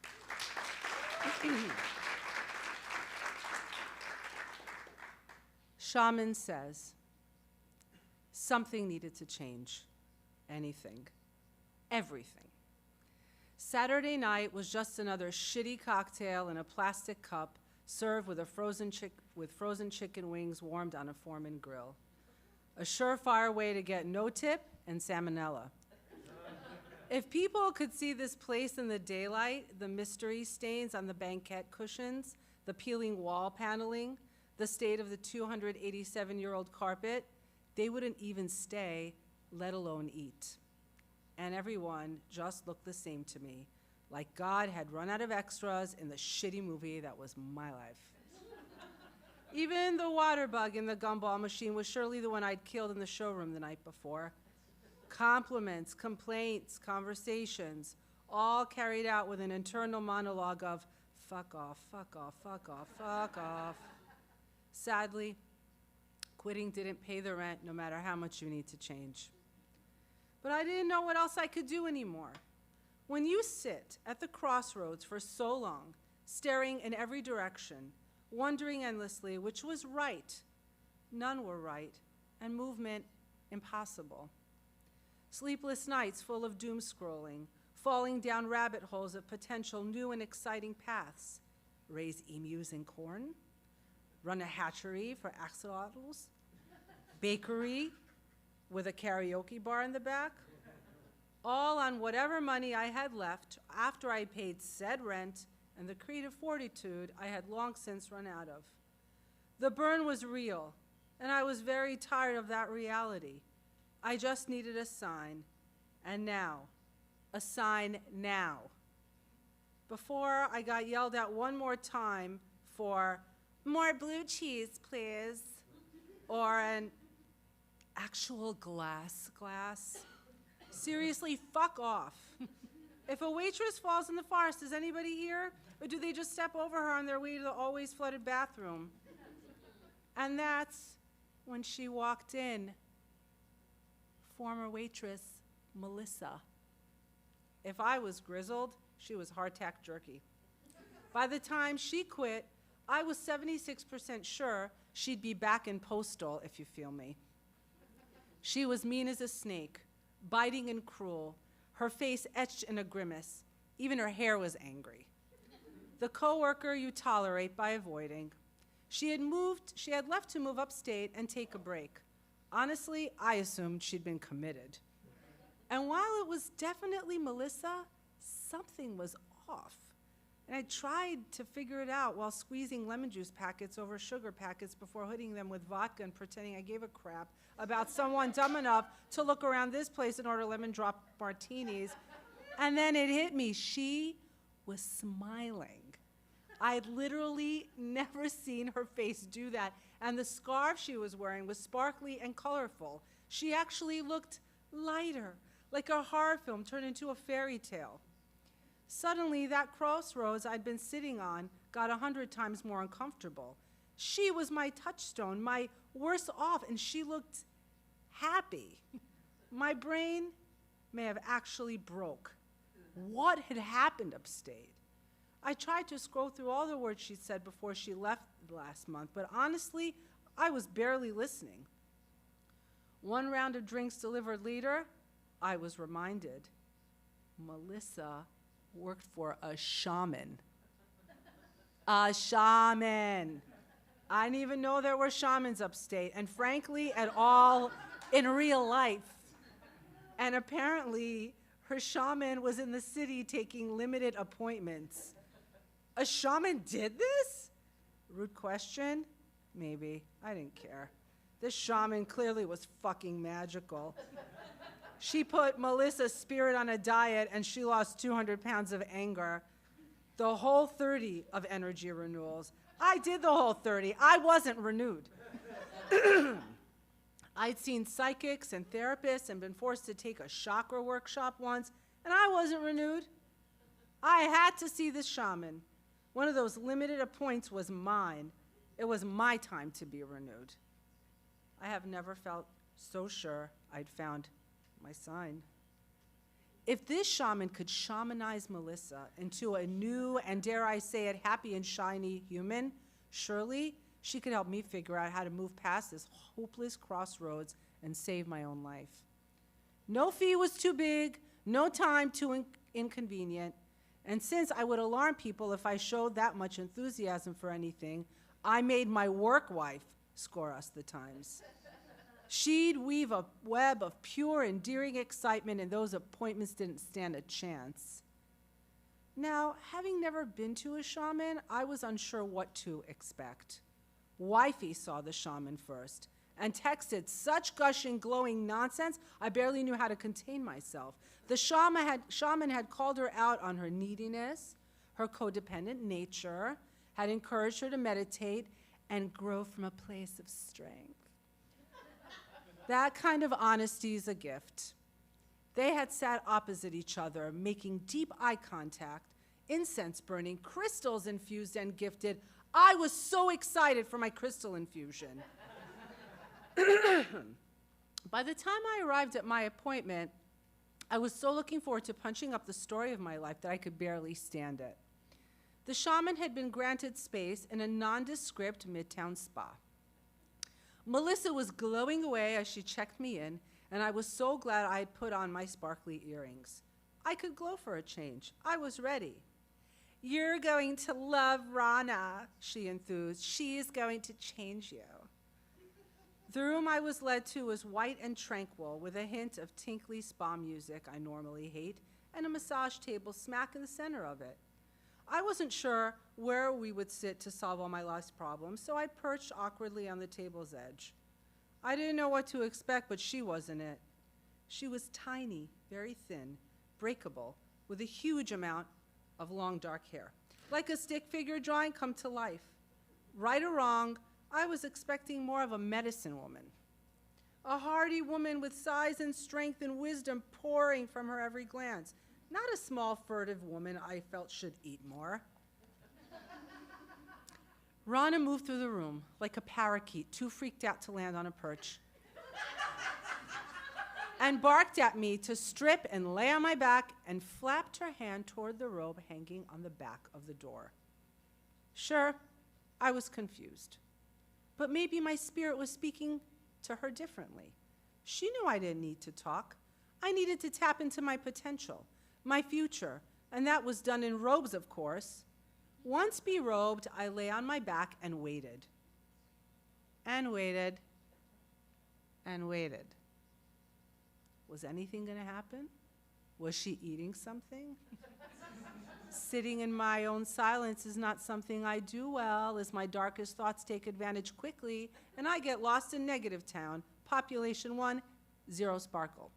Shaman says, something needed to change. Anything. Everything. Saturday night was just another shitty cocktail in a plastic cup served with frozen chicken wings warmed on a Foreman grill. A surefire way to get no tip and salmonella. If people could see this place in the daylight, the mystery stains on the banquette cushions, the peeling wall paneling, the state of the 287-year-old carpet, they wouldn't even stay, let alone eat. And everyone just looked the same to me, like God had run out of extras in the shitty movie that was my life. Even the water bug in the gumball machine was surely the one I'd killed in the showroom the night before. Compliments, complaints, conversations, all carried out with an internal monologue of fuck off, fuck off, fuck off, fuck off. Sadly, quitting didn't pay the rent no matter how much you need to change. But I didn't know what else I could do anymore. When you sit at the crossroads for so long, staring in every direction, wondering endlessly which was right, none were right, and movement impossible. Sleepless nights full of doom scrolling, falling down rabbit holes of potential new and exciting paths. Raise emus in corn, run a hatchery for axolotls, bakery with a karaoke bar in the back, all on whatever money I had left after I paid said rent and the creative fortitude I had long since run out of. The burn was real, and I was very tired of that reality. I just needed a sign, and now, a sign now. Before I got yelled at one more time for more blue cheese, please, or an actual glass. Seriously, fuck off. If a waitress falls in the forest, is anybody here? Or do they just step over her on their way to the always flooded bathroom? And that's when she walked in. Former waitress, Melissa. If I was grizzled, she was hardtack jerky. By the time she quit, I was 76% sure she'd be back in Postal, if you feel me. She was mean as a snake, biting and cruel. her face etched in a grimace. Even her hair was angry. The coworker you tolerate by avoiding. She had left to move upstate and take a break. Honestly, I assumed she'd been committed. And while it was definitely Melissa, something was off. And I tried to figure it out while squeezing lemon juice packets over sugar packets before hooding them with vodka and pretending I gave a crap about someone dumb enough to look around this place and order lemon drop martinis. And then it hit me. She was smiling. I had literally never seen her face do that. And the scarf she was wearing was sparkly and colorful. She actually looked lighter, like a horror film turned into a fairy tale. Suddenly, that crossroads I'd been sitting on got 100 times more uncomfortable. She was my touchstone, my worst off, and she looked happy. My brain may have actually broke. What had happened upstate? I tried to scroll through all the words she said before she left last month, but honestly, I was barely listening. One round of drinks delivered later, I was reminded Melissa worked for a shaman. A shaman. I didn't even know there were shamans upstate, and frankly, at all in real life. And apparently, her shaman was in the city taking limited appointments. A shaman did this? Rude question? Maybe. I didn't care. This shaman clearly was fucking magical. She put Melissa's spirit on a diet and she lost 200 pounds of anger. The whole 30 of energy renewals. I did the whole 30. I wasn't renewed. I'd seen psychics and therapists and been forced to take a chakra workshop once, and I wasn't renewed. I had to see this shaman. One of those limited appoints was mine. It was my time to be renewed. I have never felt so sure I'd found my sign. If this shaman could shamanize Melissa into a new and, dare I say it, happy and shiny human, surely she could help me figure out how to move past this hopeless crossroads and save my own life. No fee was too big, no time too inconvenient, and since I would alarm people if I showed that much enthusiasm for anything, I made my work wife score us the times. She'd weave a web of pure, endearing excitement, and those appointments didn't stand a chance. Now, having never been to a shaman, I was unsure what to expect. Wifey saw the shaman first and texted such gushing, glowing nonsense, I barely knew how to contain myself. The shaman had called her out on her neediness, her codependent nature, had encouraged her to meditate and grow from a place of strength. That kind of honesty is a gift. They had sat opposite each other, making deep eye contact, incense burning, crystals infused and gifted. I was so excited for my crystal infusion. By the time I arrived at my appointment, I was so looking forward to punching up the story of my life that I could barely stand it. The shaman had been granted space in a nondescript midtown spa. Melissa was glowing away as she checked me in, and I was so glad I had put on my sparkly earrings. I could glow for a change. I was ready. "You're going to love Rana," she enthused. "She is going to change you." The room I was led to was white and tranquil, with a hint of tinkly spa music I normally hate, and a massage table smack in the center of it. I wasn't sure where we would sit to solve all my life's problems, so I perched awkwardly on the table's edge. I didn't know what to expect, but she wasn't it. She was tiny, very thin, breakable, with a huge amount of long dark hair, like a stick figure drawing come to life. Right or wrong, I was expecting more of a medicine woman. A hardy woman with size and strength and wisdom pouring from her every glance. Not a small, furtive woman I felt should eat more. Rana moved through the room like a parakeet, too freaked out to land on a perch, and barked at me to strip and lay on my back and flapped her hand toward the robe hanging on the back of the door. Sure, I was confused, but maybe my spirit was speaking to her differently. She knew I didn't need to talk. I needed to tap into my potential, my future, and that was done in robes, of course. Once berobed, I lay on my back and waited. And waited. And waited. Was anything going to happen? Was she eating something? Sitting in my own silence is not something I do well, as my darkest thoughts take advantage quickly, and I get lost in negative town. Population 1, 0 sparkle.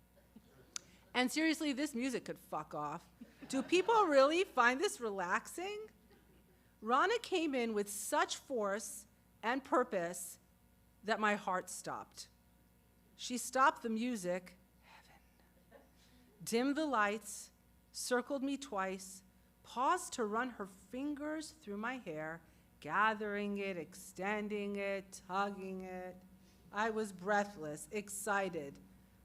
And seriously, this music could fuck off. Do people really find this relaxing? Rana came in with such force and purpose that my heart stopped. She stopped the music, heaven, dimmed the lights, circled me twice, paused to run her fingers through my hair, gathering it, extending it, tugging it. I was breathless, excited.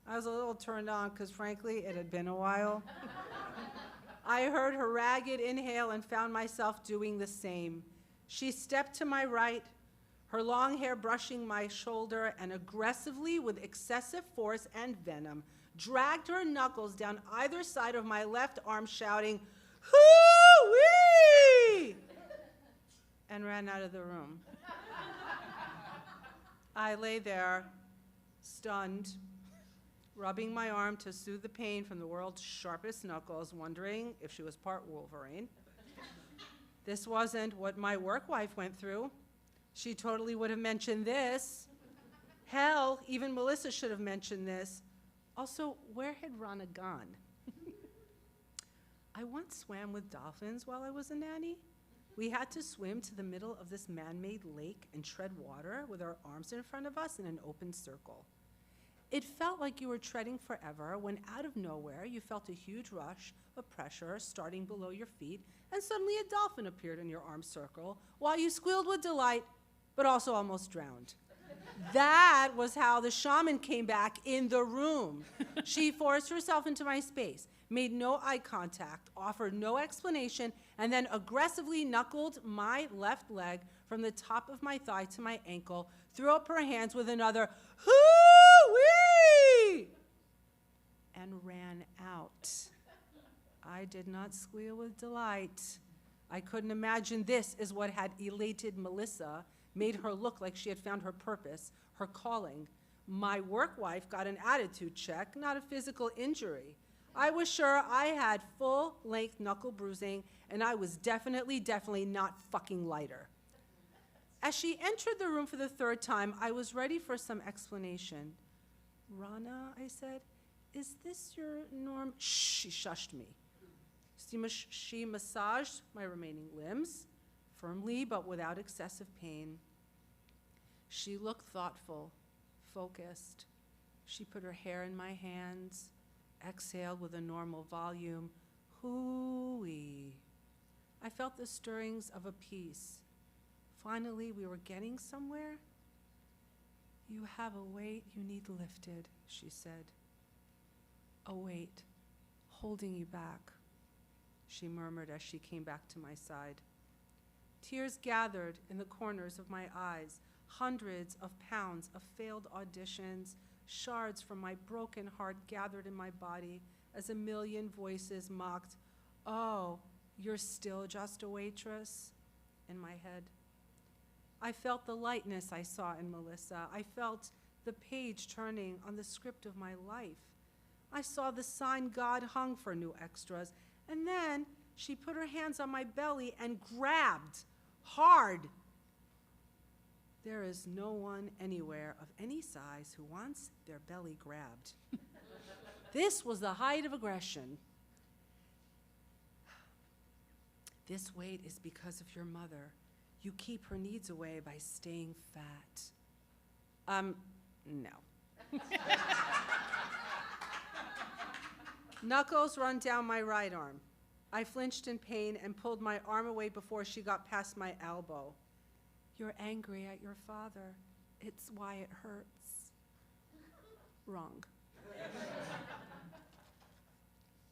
I was a little turned on because, frankly, it had been a while. I heard her ragged inhale and found myself doing the same. She stepped to my right, her long hair brushing my shoulder, and aggressively, with excessive force and venom, dragged her knuckles down either side of my left arm, shouting, "Hoo-wee!" and ran out of the room. I lay there, stunned, rubbing my arm to soothe the pain from the world's sharpest knuckles, wondering if she was part Wolverine. This wasn't what my work wife went through. She totally would have mentioned this. Hell, even Melissa should have mentioned this. Also, where had Rana gone? I once swam with dolphins while I was a nanny. We had to swim to the middle of this man-made lake and tread water with our arms in front of us in an open circle. It felt like you were treading forever when out of nowhere you felt a huge rush of pressure starting below your feet, and suddenly a dolphin appeared in your arm circle while you squealed with delight, but also almost drowned. That was how the shaman came back in the room. She forced herself into my space, made no eye contact, offered no explanation, and then aggressively knuckled my left leg from the top of my thigh to my ankle, threw up her hands with another "hoo-wee!" and ran out. I did not squeal with delight. I couldn't imagine this is what had elated Melissa, made her look like she had found her purpose, her calling. My work wife got an attitude check, not a physical injury. I was sure I had full-length knuckle bruising, and I was definitely not fucking lighter. As she entered the room for the third time, I was ready for some explanation. "Rana," I said, "is this your norm?" Shh, she shushed me. She massaged my remaining limbs, firmly but without excessive pain. She looked thoughtful, focused. She put her hair in my hands, exhaled with a normal volume, "Hoo-wee." I felt the stirrings of a peace. Finally, we were getting somewhere. "You have a weight you need lifted," she said. "A weight holding you back," she murmured as she came back to my side. Tears gathered in the corners of my eyes, hundreds of pounds of failed auditions, shards from my broken heart gathered in my body as a million voices mocked, "Oh, you're still just a waitress?" in my head. I felt the lightness I saw in Melissa. I felt the page turning on the script of my life. I saw the sign God hung for new extras. And then she put her hands on my belly and grabbed hard. There is no one anywhere of any size who wants their belly grabbed. This was the height of aggression. "This weight is because of your mother. You keep her needs away by staying fat." No. Knuckles run down my right arm. I flinched in pain and pulled my arm away before she got past my elbow. "You're angry at your father. It's why it hurts." Wrong.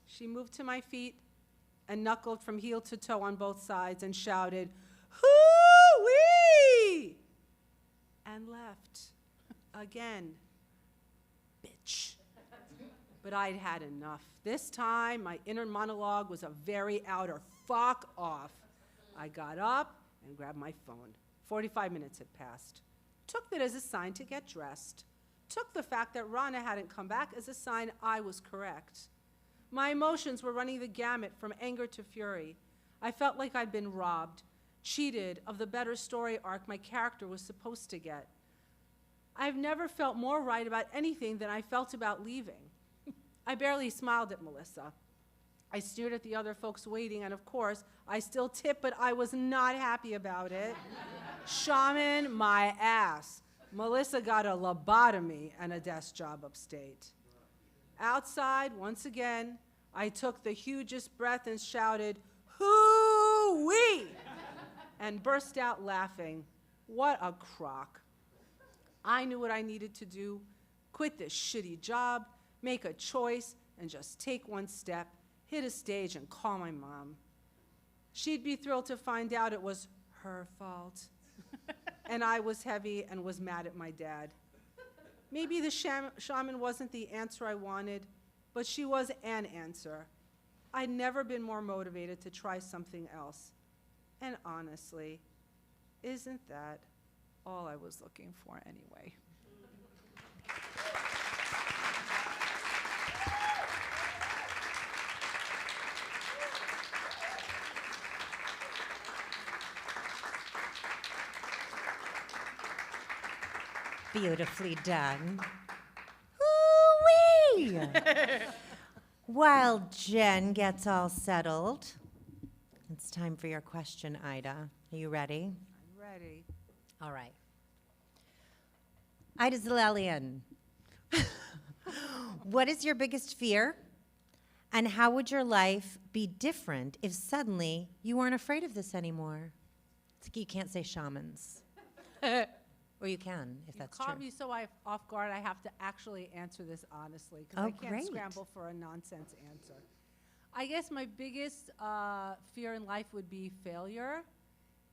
She moved to my feet and knuckled from heel to toe on both sides and shouted, "Hoo-wee!" and left. Again. Bitch. But I'd had enough. This time, my inner monologue was a very outer fuck off. I got up and grabbed my phone. 45 minutes had passed. Took that as a sign to get dressed. Took the fact that Rana hadn't come back as a sign I was correct. My emotions were running the gamut from anger to fury. I felt like I'd been robbed, cheated of the better story arc my character was supposed to get. I've never felt more right about anything than I felt about leaving. I barely smiled at Melissa. I stared at the other folks waiting, and of course, I still tipped, but I was not happy about it. Shaman, my ass. Melissa got a lobotomy and a desk job upstate. Outside, once again, I took the hugest breath and shouted, "Hoo-wee!" and burst out laughing. What a crock. I knew what I needed to do, quit this shitty job, make a choice, and just take one step, hit a stage, and call my mom. She'd be thrilled to find out it was her fault. And I was heavy and was mad at my dad. Maybe the shaman wasn't the answer I wanted, but she was an answer. I'd never been more motivated to try something else. And honestly, isn't that all I was looking for anyway? Beautifully done. Ooh-wee! While Jen gets all settled, it's time for your question, Ida. Are you ready? I'm ready. All right. Ida Zalalian, what is your biggest fear? And how would your life be different if suddenly you weren't afraid of this anymore? It's like you can't say shamans. Or you can, if that's true. You caught me so off guard, I have to actually answer this honestly, because Oh, I can't great. scramble for a nonsense answer. I guess my biggest fear in life would be failure,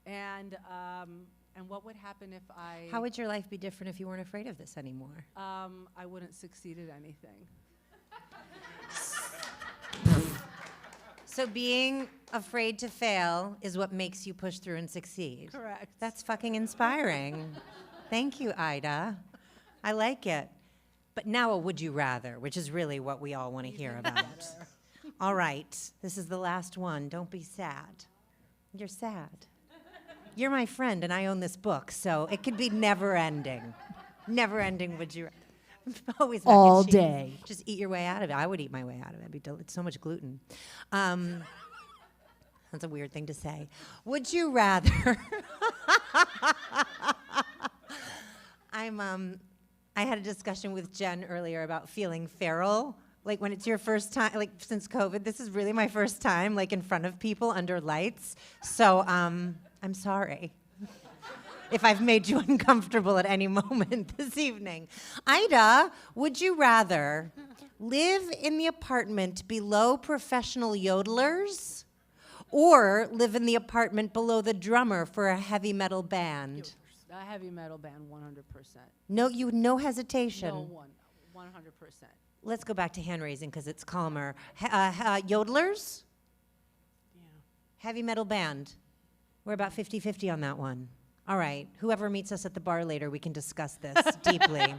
and what would happen if I... How would your life be different if you weren't afraid of this anymore? I wouldn't succeed at anything. So being afraid to fail is what makes you push through and succeed. Correct. That's fucking inspiring. Thank you, Ida. I like it. But now a would you rather, which is really what we all want to hear about. All right, this is the last one. Don't be sad. You're sad. You're my friend, and I own this book, so it could be never ending. Never ending would you rather. Always mac and All cheese. day. Just eat your way out of it. I would eat my way out of it. It's so much gluten. That's a weird thing to say. Would you rather? I had a discussion with Jen earlier about feeling feral. Like when it's your first time, like since COVID, this is really my first time, like in front of people under lights. So I'm sorry if I've made you uncomfortable at any moment this evening. Ida, would you rather live in the apartment below professional yodelers or live in the apartment below the drummer for a heavy metal band? A heavy metal band, 100%. No hesitation. No one, 100%. Let's go back to hand raising because it's calmer. Yodelers? Yeah. Heavy metal band. We're about 50-50 on that one. All right. Whoever meets us at the bar later, we can discuss this deeply.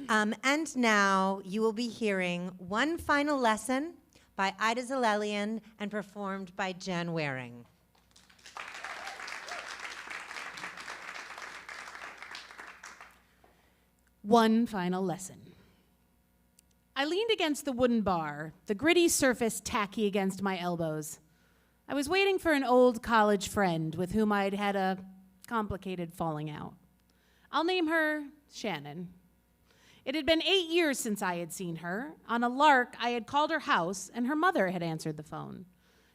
And now you will be hearing one final lesson by Ida Zalalian and performed by Jen Waring. One final lesson. I leaned against the wooden bar, the gritty surface tacky against my elbows. I was waiting for an old college friend with whom I'd had a complicated falling out. I'll name her Shannon. It had been 8 years since I had seen her. On a lark, I had called her house, and her mother had answered the phone.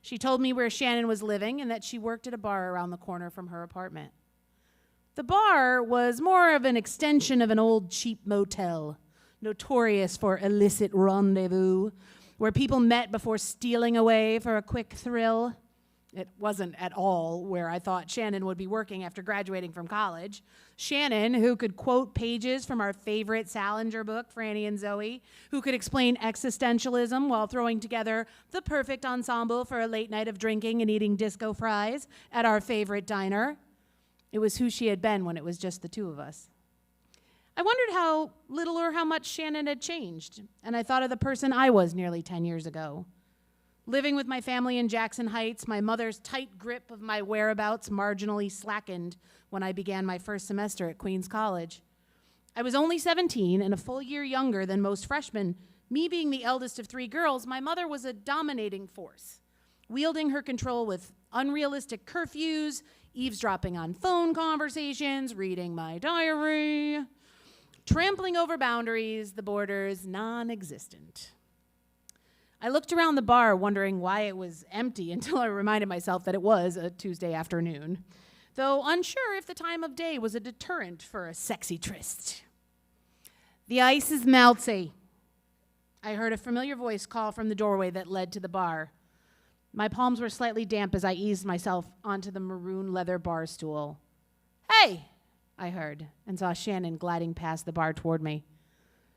She told me where Shannon was living and that she worked at a bar around the corner from her apartment. The bar was more of an extension of an old cheap motel, notorious for illicit rendezvous, where people met before stealing away for a quick thrill. It wasn't at all where I thought Shannon would be working after graduating from college. Shannon, who could quote pages from our favorite Salinger book, Franny and Zoe, who could explain existentialism while throwing together the perfect ensemble for a late night of drinking and eating disco fries at our favorite diner. It was who she had been when it was just the two of us. I wondered how little or how much Shannon had changed, and I thought of the person I was nearly 10 years ago. Living with my family in Jackson Heights, my mother's tight grip of my whereabouts marginally slackened when I began my first semester at Queens College. I was only 17 and a full year younger than most freshmen. Me being the eldest of 3 girls, my mother was a dominating force, wielding her control with unrealistic curfews, eavesdropping on phone conversations, reading my diary, trampling over boundaries, the borders non-existent. I looked around the bar wondering why it was empty until I reminded myself that it was a Tuesday afternoon, though unsure if the time of day was a deterrent for a sexy tryst. "The ice is melty." I heard a familiar voice call from the doorway that led to the bar. My palms were slightly damp as I eased myself onto the maroon leather bar stool. "Hey," I heard, and saw Shannon gliding past the bar toward me.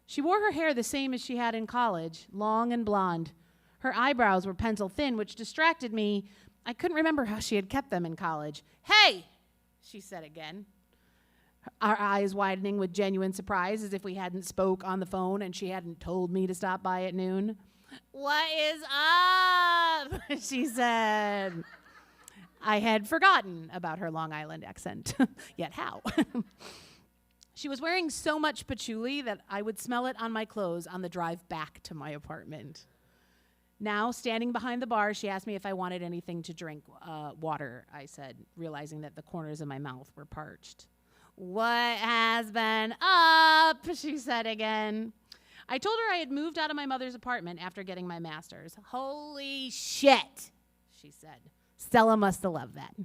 She wore her hair the same as she had in college, long and blonde. Her eyebrows were pencil thin, which distracted me. I couldn't remember how she had kept them in college. "Hey," she said again, our eyes widening with genuine surprise as if we hadn't spoke on the phone and she hadn't told me to stop by at noon. "What is up?" she said. I had forgotten about her Long Island accent. Yet how? She was wearing so much patchouli that I would smell it on my clothes on the drive back to my apartment. Now, standing behind the bar, she asked me if I wanted anything to drink. "Water," I said, realizing that the corners of my mouth were parched. "What has been up?" she said again. I told her I had moved out of my mother's apartment after getting my master's. "Holy shit," she said. "Stella must have loved that."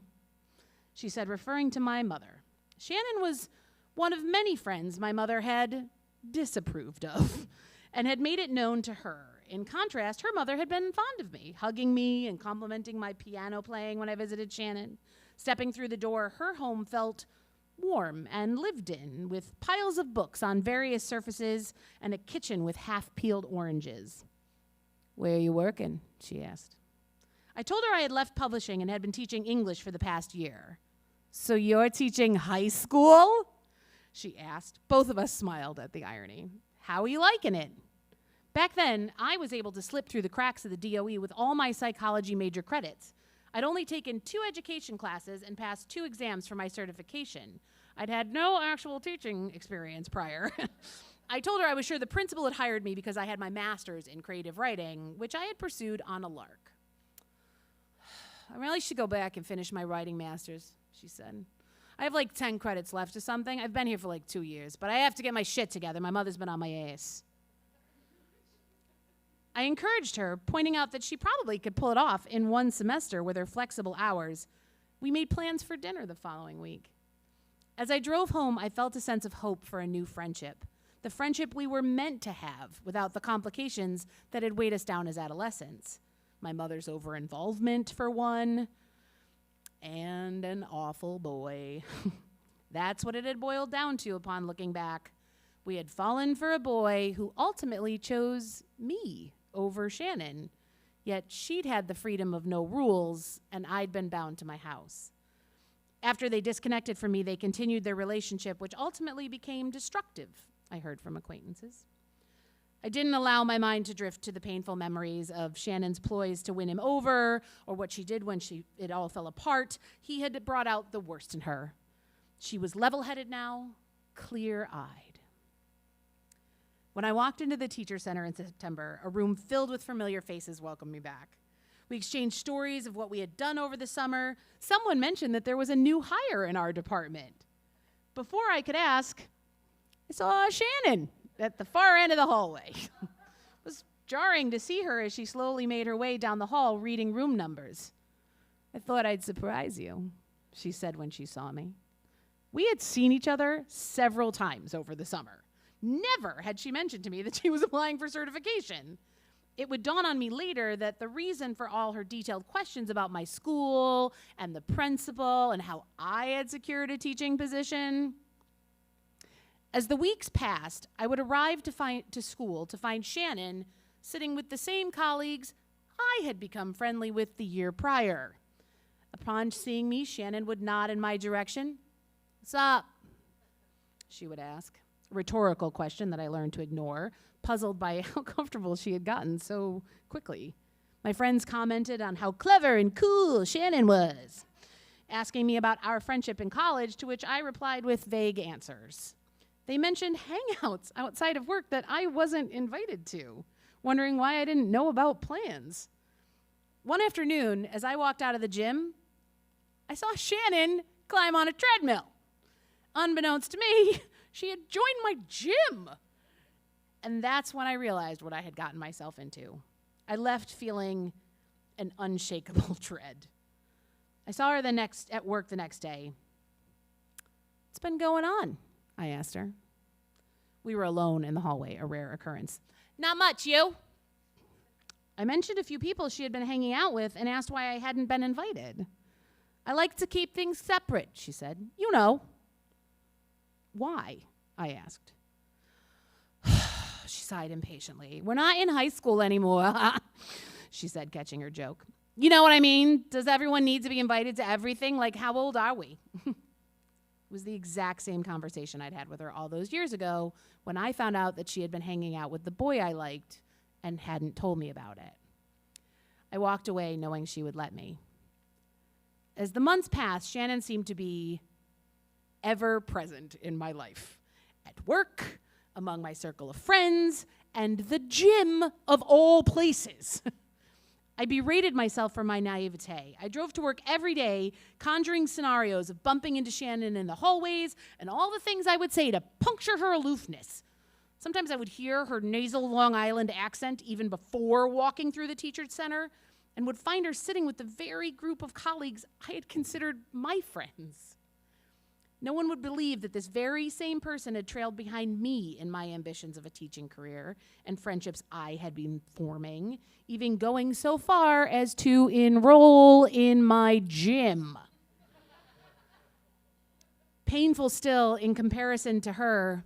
She said, referring to my mother. Shannon was one of many friends my mother had disapproved of and had made it known to her. In contrast, her mother had been fond of me, hugging me and complimenting my piano playing when I visited Shannon. Stepping through the door, her home felt warm and lived in, with piles of books on various surfaces and a kitchen with half-peeled oranges. "Where are you working?" she asked. I told her I had left publishing and had been teaching English for the past year. "So you're teaching high school?" she asked. Both of us smiled at the irony. "How are you liking it?" Back then, I was able to slip through the cracks of the DOE with all my psychology major credits. I'd only taken 2 education classes and passed 2 exams for my certification. I'd had no actual teaching experience prior. I told her I was sure the principal had hired me because I had my master's in creative writing, which I had pursued on a lark. "I really should go back and finish my writing master's," she said. "I have like 10 credits left or something. I've been here for like 2 years, but I have to get my shit together. My mother's been on my ass." I encouraged her, pointing out that she probably could pull it off in 1 semester with her flexible hours. We made plans for dinner the following week. As I drove home, I felt a sense of hope for a new friendship, the friendship we were meant to have without the complications that had weighed us down as adolescents. My mother's over-involvement, for one, and an awful boy. That's what it had boiled down to upon looking back. We had fallen for a boy who ultimately chose me over Shannon, yet she'd had the freedom of no rules, and I'd been bound to my house. After they disconnected from me, they continued their relationship, which ultimately became destructive, I heard from acquaintances. I didn't allow my mind to drift to the painful memories of Shannon's ploys to win him over, or what she did when it all fell apart. He had brought out the worst in her. She was level-headed now, clear-eyed. When I walked into the teacher center in September, a room filled with familiar faces welcomed me back. We exchanged stories of what we had done over the summer. Someone mentioned that there was a new hire in our department. Before I could ask, I saw Shannon at the far end of the hallway. It was jarring to see her as she slowly made her way down the hall reading room numbers. "I thought I'd surprise you," she said when she saw me. We had seen each other several times over the summer. Never had she mentioned to me that she was applying for certification. It would dawn on me later that the reason for all her detailed questions about my school and the principal and how I had secured a teaching position. As the weeks passed, I would arrive to school to find Shannon sitting with the same colleagues I had become friendly with the year prior. Upon seeing me, Shannon would nod in my direction. "What's up?" she would ask. A rhetorical question that I learned to ignore, puzzled by how comfortable she had gotten so quickly. My friends commented on how clever and cool Shannon was, asking me about our friendship in college, to which I replied with vague answers. They mentioned hangouts outside of work that I wasn't invited to, wondering why I didn't know about plans. One afternoon, as I walked out of the gym, I saw Shannon climb on a treadmill. Unbeknownst to me, she had joined my gym. And that's when I realized what I had gotten myself into. I left feeling an unshakable dread. I saw her at work the next day. "What's been going on?" I asked her. We were alone in the hallway, a rare occurrence. "Not much, you?" I mentioned a few people she had been hanging out with and asked why I hadn't been invited. "I like to keep things separate," she said. "You know." "Why?" I asked. She sighed impatiently. "We're not in high school anymore," she said, catching her joke. "You know what I mean? Does everyone need to be invited to everything? Like, how old are we?" It was the exact same conversation I'd had with her all those years ago when I found out that she had been hanging out with the boy I liked and hadn't told me about it. I walked away knowing she would let me. As the months passed, Shannon seemed to be ever present in my life. At work, among my circle of friends, and the gym of all places. I berated myself for my naivete. I drove to work every day, conjuring scenarios of bumping into Shannon in the hallways and all the things I would say to puncture her aloofness. Sometimes I would hear her nasal Long Island accent even before walking through the teacher's center, and would find her sitting with the very group of colleagues I had considered my friends. No one would believe that this very same person had trailed behind me in my ambitions of a teaching career and friendships I had been forming, even going so far as to enroll in my gym. Painful still, in comparison to her,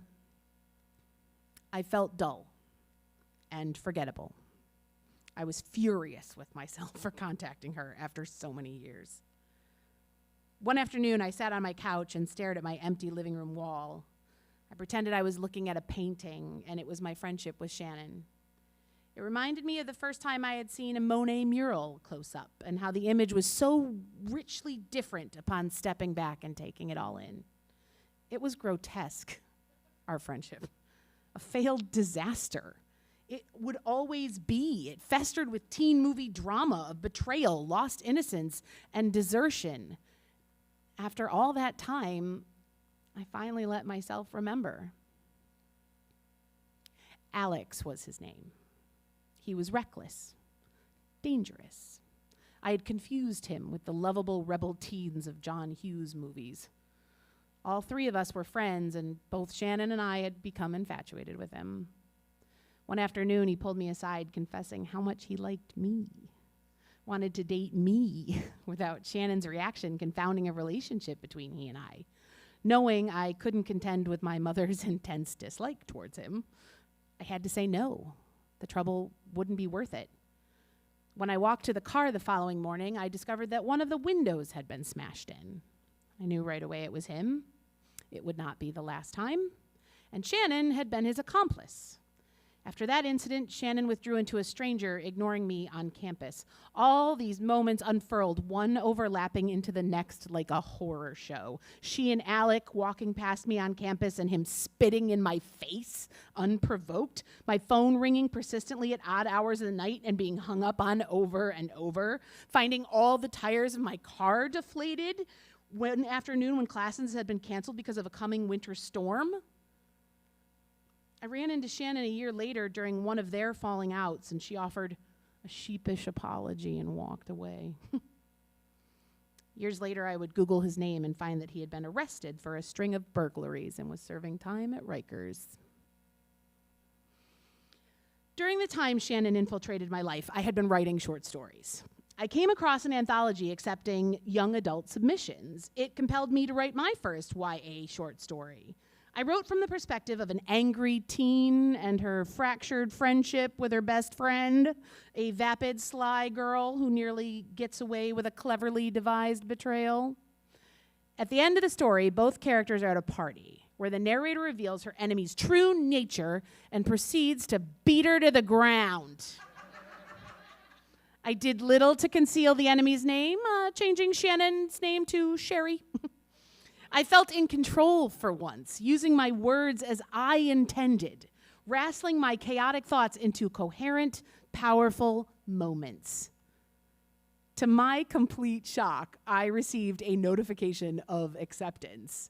I felt dull and forgettable. I was furious with myself for contacting her after so many years. One afternoon, I sat on my couch and stared at my empty living room wall. I pretended I was looking at a painting, and it was my friendship with Shannon. It reminded me of the first time I had seen a Monet mural close up, and how the image was so richly different upon stepping back and taking it all in. It was grotesque, our friendship, a failed disaster. It would always be. It festered with teen movie drama of betrayal, lost innocence, and desertion. After all that time, I finally let myself remember. Alex was his name. He was reckless, dangerous. I had confused him with the lovable rebel teens of John Hughes movies. All three of us were friends, and both Shannon and I had become infatuated with him. One afternoon, he pulled me aside, confessing how much he liked me, wanted to date me, without Shannon's reaction confounding a relationship between he and I. Knowing I couldn't contend with my mother's intense dislike towards him, I had to say no. The trouble wouldn't be worth it. When I walked to the car the following morning, I discovered that one of the windows had been smashed in. I knew right away it was him. It would not be the last time. And Shannon had been his accomplice. After that incident, Shannon withdrew into a stranger, ignoring me on campus. All these moments unfurled, one overlapping into the next like a horror show. She and Alec walking past me on campus and him spitting in my face, unprovoked. My phone ringing persistently at odd hours of the night and being hung up on over and over. Finding all the tires of my car deflated one afternoon when classes had been canceled because of a coming winter storm. I ran into Shannon a year later during one of their falling outs, and she offered a sheepish apology and walked away. Years later, I would Google his name and find that he had been arrested for a string of burglaries and was serving time at Rikers. During the time Shannon infiltrated my life, I had been writing short stories. I came across an anthology accepting young adult submissions. It compelled me to write my first YA short story. I wrote from the perspective of an angry teen and her fractured friendship with her best friend, a vapid, sly girl who nearly gets away with a cleverly devised betrayal. At the end of the story, both characters are at a party where the narrator reveals her enemy's true nature and proceeds to beat her to the ground. I did little to conceal the enemy's name, changing Shannon's name to Sherry. I felt in control for once, using my words as I intended, wrestling my chaotic thoughts into coherent, powerful moments. To my complete shock, I received a notification of acceptance.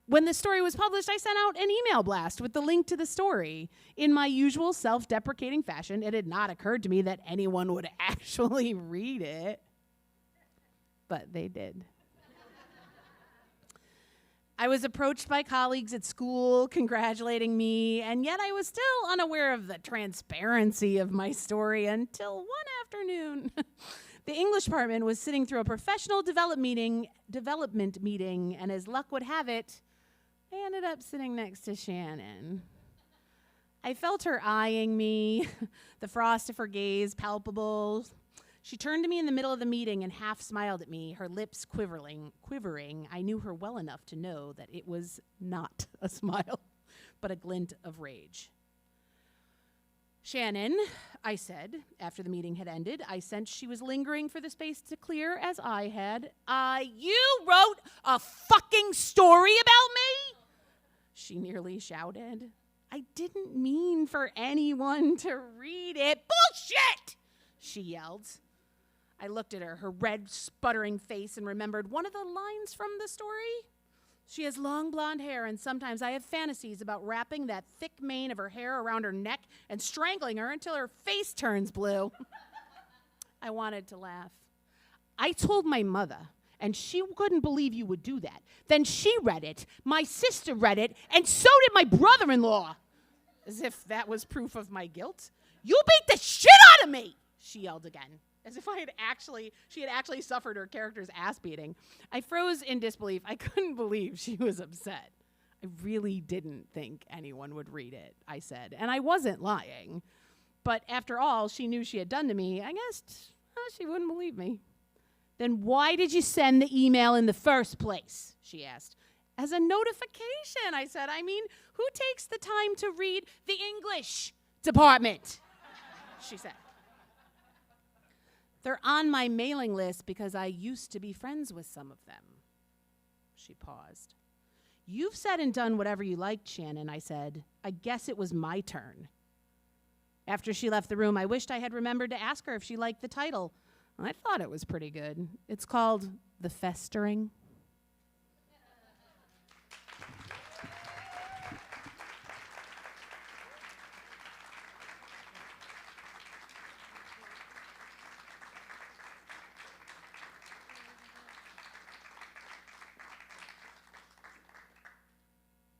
When the story was published, I sent out an email blast with the link to the story. In my usual self-deprecating fashion, it had not occurred to me that anyone would actually read it. But they did. I was approached by colleagues at school congratulating me, and yet I was still unaware of the transparency of my story until one afternoon. The English department was sitting through a professional development meeting, and as luck would have it, I ended up sitting next to Shannon. I felt her eyeing me, the frost of her gaze palpable. She turned to me in the middle of the meeting and half smiled at me, her lips quivering. I knew her well enough to know that it was not a smile, but a glint of rage. Shannon, I said, after the meeting had ended, I sensed she was lingering for the space to clear as I had. You wrote a fucking story about me? She nearly shouted. I didn't mean for anyone to read it. Bullshit! She yelled. I looked at her red, sputtering face, and remembered one of the lines from the story. She has long blonde hair, and sometimes I have fantasies about wrapping that thick mane of her hair around her neck and strangling her until her face turns blue. I wanted to laugh. I told my mother, and she couldn't believe you would do that. Then she read it, my sister read it, and so did my brother-in-law. As if that was proof of my guilt. You beat the shit out of me, she yelled again. As if she had actually suffered her character's ass beating. I froze in disbelief. I couldn't believe she was upset. I really didn't think anyone would read it, I said. And I wasn't lying. But after all she knew she had done to me, I guessed she wouldn't believe me. Then why did you send the email in the first place? She asked. As a notification, I said. I mean, who takes the time to read the English department? She said. They're on my mailing list because I used to be friends with some of them. She paused. You've said and done whatever you liked, Shannon, I said. I guess it was my turn. After she left the room, I wished I had remembered to ask her if she liked the title. I thought it was pretty good. It's called The Festering.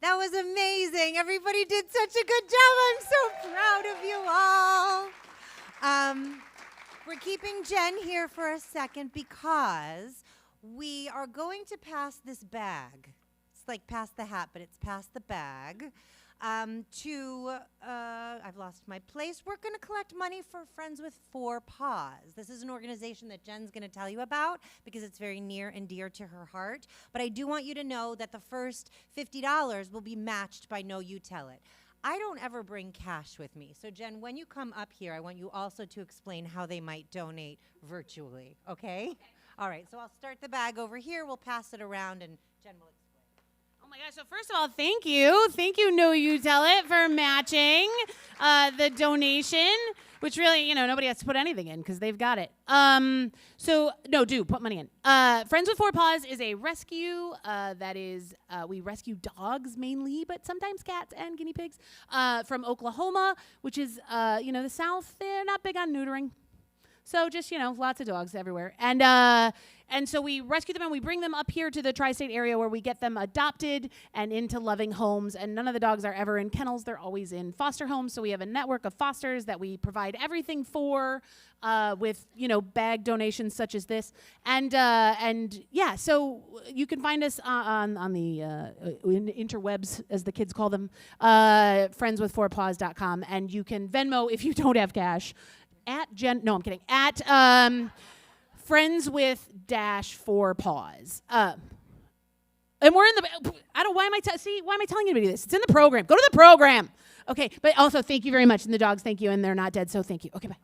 That was amazing. Everybody did such a good job. I'm so proud of you all. We're keeping Jen here for a second because we are going to pass this bag. It's like pass the hat, but it's pass the bag. I've lost my place. We're going to collect money for Friends with Four Paws. This is an organization that Jen's going to tell you about because it's very near and dear to her heart. But I do want you to know that the first $50 will be matched by No You Tell It. I don't ever bring cash with me. So Jen, when you come up here, I want you also to explain how they might donate virtually, okay? All right, so I'll start the bag over here. We'll pass it around and Jen will explain. Oh my gosh, so first of all, thank you. Thank you, No You Tell It, for matching the donation, which really, nobody has to put anything in because they've got it. Put money in. Friends with Four Paws is a rescue that is, we rescue dogs mainly, but sometimes cats and guinea pigs from Oklahoma, which is, the South. They're not big on neutering. So just, lots of dogs everywhere. And so we rescue them and we bring them up here to the tri-state area where we get them adopted and into loving homes. And none of the dogs are ever in kennels. They're always in foster homes. So we have a network of fosters that we provide everything for with, bag donations such as this. And yeah, so you can find us on the interwebs, as the kids call them, friendswith4paws.com. And you can Venmo if you don't have cash. At Friends with -4 paws. And we're in the. Why am I telling anybody this? It's in the program. Go to the program. Okay, but also thank you very much, and the dogs thank you, and they're not dead, so thank you. Okay, bye.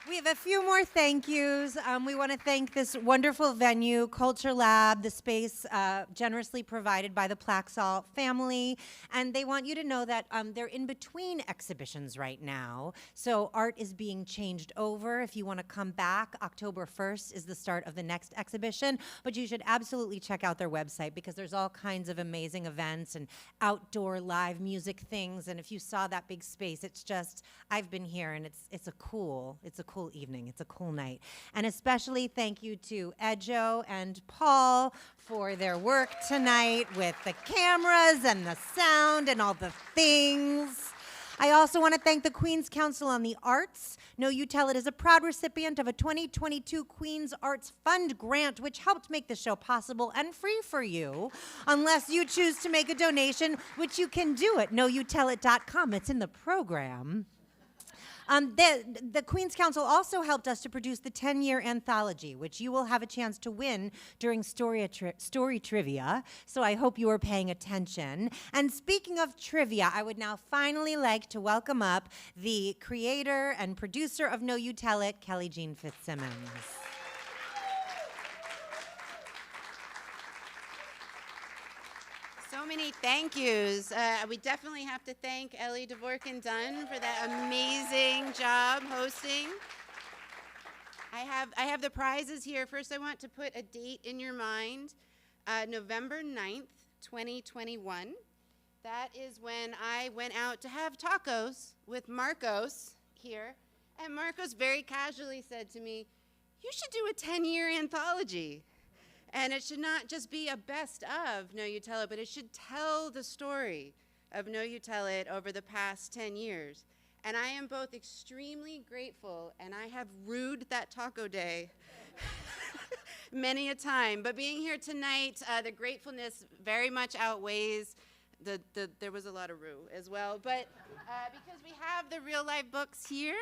We have a few more thank yous. We want to thank this wonderful venue, Culture Lab, the space generously provided by the Plaxall family. And they want you to know that they're in between exhibitions right now. So art is being changed over. If you want to come back, October 1st is the start of the next exhibition. But you should absolutely check out their website because there's all kinds of amazing events and outdoor live music things. And if you saw that big space, it's just, I've been here and it's a cool evening. It's a cool night. And especially thank you to Edjo and Paul for their work tonight with the cameras and the sound and all the things. I also want to thank the Queen's Council on the Arts. Know You Tell It is a proud recipient of a 2022 Queen's Arts Fund grant, which helped make the show possible and free for you, unless you choose to make a donation, which you can do at knowyoutellit.com. It's in the program. The Queen's Council also helped us to produce the 10-year anthology, which you will have a chance to win during story trivia, so I hope you are paying attention. And speaking of trivia, I would now finally like to welcome up the creator and producer of Know You Tell It, Kelly Jean Fitzsimmons. So many thank yous. We definitely have to thank Ellie Dvorkin-Dunn for that amazing job hosting. I have the prizes here. First, I want to put a date in your mind. November 9th, 2021. That is when I went out to have tacos with Marcos here. And Marcos very casually said to me, "You should do a 10-year anthology. And it should not just be a best of Know You Tell It, but it should tell the story of Know You Tell It over the past 10 years. And I am both extremely grateful, and I have rued that taco day many a time. But being here tonight, the gratefulness very much outweighs there was a lot of rue as well. But because we have the real life books here,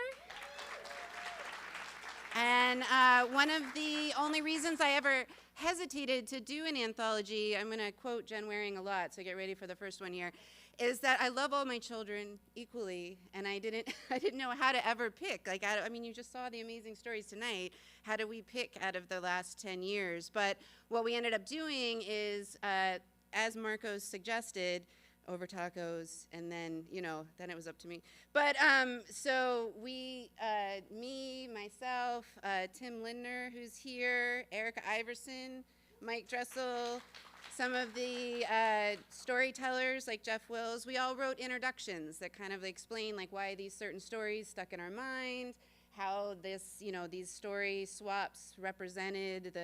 and one of the only reasons I ever hesitated to do an anthology, I'm going to quote Jen Waring a lot, so get ready for the first one here, is that I love all my children equally, and I didn't know how to ever pick. You just saw the amazing stories tonight. How do we pick out of the last 10 years? But what we ended up doing is, as Marcos suggested, over tacos, and then it was up to me. But so we, me, myself, Tim Lindner, who's here, Erica Iverson, Mike Dressel, some of the storytellers like Jeff Wills, we all wrote introductions that kind of explain why these certain stories stuck in our mind, how this, these story swaps represented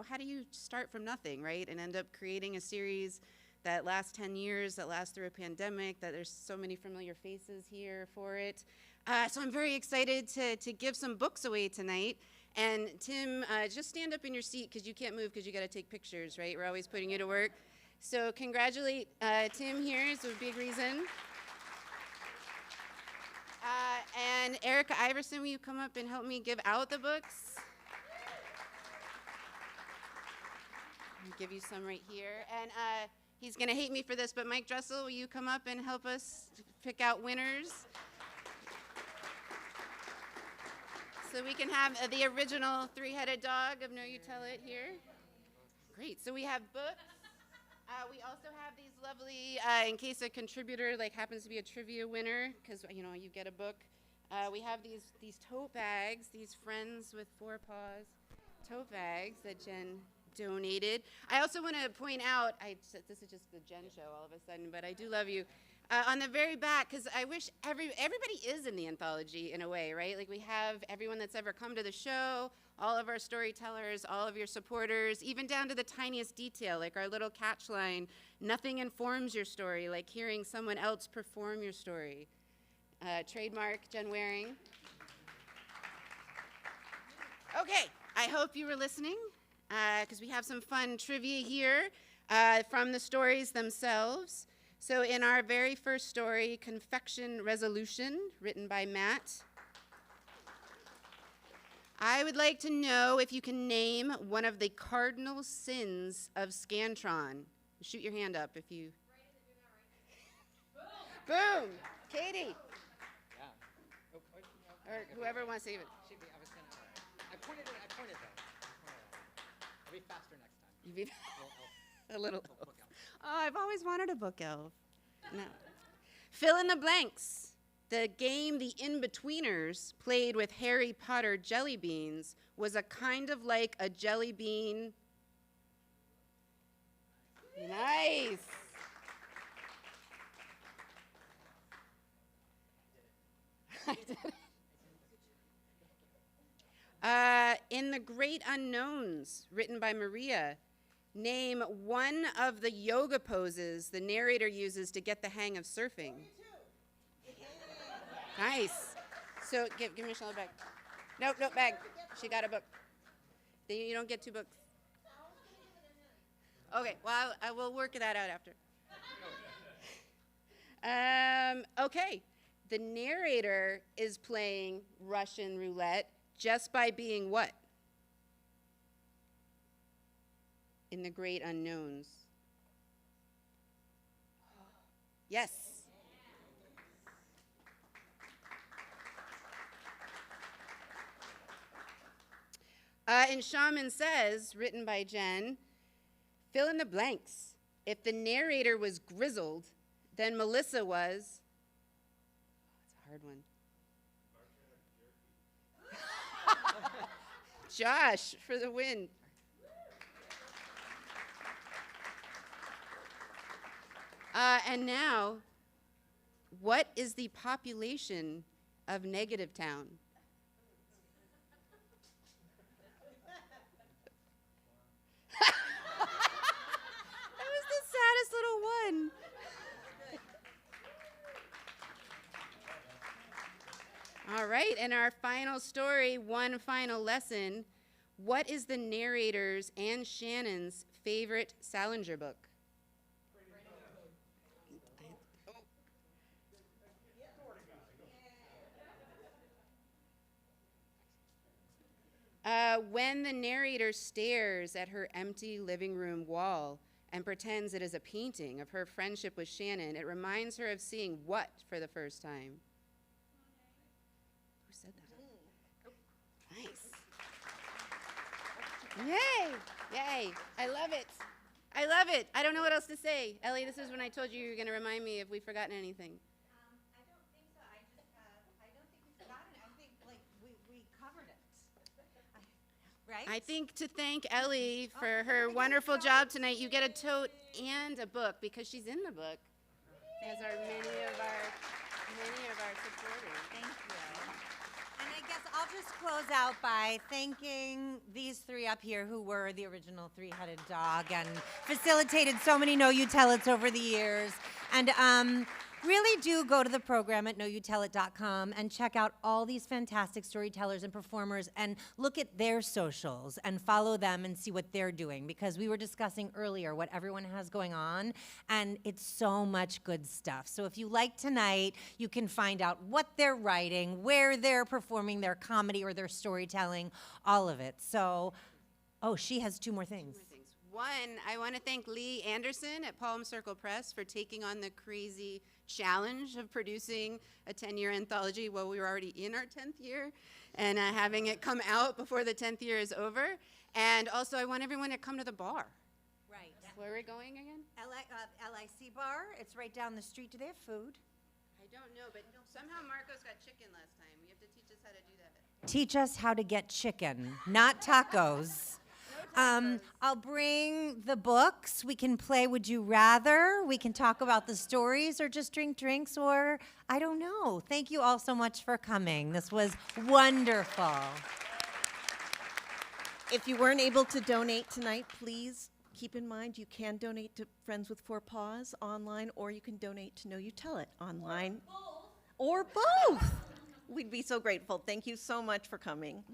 how do you start from nothing, right, and end up creating a series that lasts 10 years, that lasts through a pandemic, that there's so many familiar faces here for it. So I'm very excited to give some books away tonight. And Tim, just stand up in your seat because you can't move because you got to take pictures, right? We're always putting you to work. So congratulate Tim here is a big reason. And Erica Iverson, will you come up and help me give out the books? I'll give you some right here. And he's going to hate me for this, but Mike Dressel, will you come up and help us pick out winners? So we can have the original three-headed dog of Know You Tell It here. Great. So we have books. We also have these lovely, in case a contributor happens to be a trivia winner, because you get a book. We have these tote bags, these Friends with 4 Paws tote bags that Jen donated. I also want to point out, this is just the Jen show all of a sudden, but I do love you. On the very back, because I wish everybody is in the anthology in a way, right? Like we have everyone that's ever come to the show, all of our storytellers, all of your supporters, even down to the tiniest detail, like our little catch line, nothing informs your story, like hearing someone else perform your story. Trademark, Jen Waring. Okay, I hope you were listening, because we have some fun trivia here from the stories themselves. So in our very first story, Confection Resolution, written by Matt, I would like to know if you can name one of the cardinal sins of Scantron. Shoot your hand up if you... Boom! Katie! Or whoever wants to even... I pointed though. I'll be faster next time. You be a little. Oh, I've always wanted a book elf. No. Fill in the blanks. The game The In-Betweeners, played with Harry Potter jelly beans, was a kind of like a jelly bean. Nice. I did it. In The Great Unknowns, written by Maria, name one of the yoga poses the narrator uses to get the hang of surfing. Nice. So give Michelle a bag. Nope, bag. She got a book. Then you don't get 2 books. Okay, well, I will work that out after. Okay, the narrator is playing Russian roulette just by being what? In The Great Unknowns. Yes. In Shaman Says, written by Jen, fill in the blanks. If the narrator was grizzled, then Melissa was... Oh, it's a hard one. Josh, for the win. And now, what is the population of Negative Town? That was the saddest little one. All right, and our final story, one final lesson. What is the narrator's and Shannon's favorite Salinger book? When the narrator stares at her empty living room wall and pretends it is a painting of her friendship with Shannon, it reminds her of seeing what for the first time? Who said that? Nice. Yay! Yay! I love it. I love it. I don't know what else to say. Ellie, this is when I told you were going to remind me if we've forgotten anything. I don't think so. I don't think we've forgotten it. I think we covered it. Right? I think to thank Ellie for her wonderful job tonight, you get a tote and a book because she's in the book, as are many of our supporters. Thank you. And I guess I'll just close out by thanking these 3 up here who were the original 3-headed dog and facilitated so many Know You Tell It's over the years. And really do go to the program at knowyoutellit.com and check out all these fantastic storytellers and performers and look at their socials and follow them and see what they're doing, because we were discussing earlier what everyone has going on, and it's so much good stuff. So if you like tonight, you can find out what they're writing, where they're performing their comedy or their storytelling, all of it. So, oh, she has 2 more things. One, I want to thank Lee Anderson at Palm Circle Press for taking on the crazy challenge of producing a 10-year anthology while we were already in our 10th year and having it come out before the 10th year is over. And also, I want everyone to come to the bar. Right. Where are we going again? LIC Bar. It's right down the street. Do they have food? I don't know, but somehow Marcos got chicken last time. You have to teach us how to do that. Teach us how to get chicken, not tacos. I'll bring the books. We can play Would You Rather. We can talk about the stories or just drink drinks or I don't know. Thank you all so much for coming. This was wonderful. If you weren't able to donate tonight, please keep in mind you can donate to Friends with Four Paws online, or you can donate to Know You Tell It online. Or both. We'd be so grateful. Thank you so much for coming.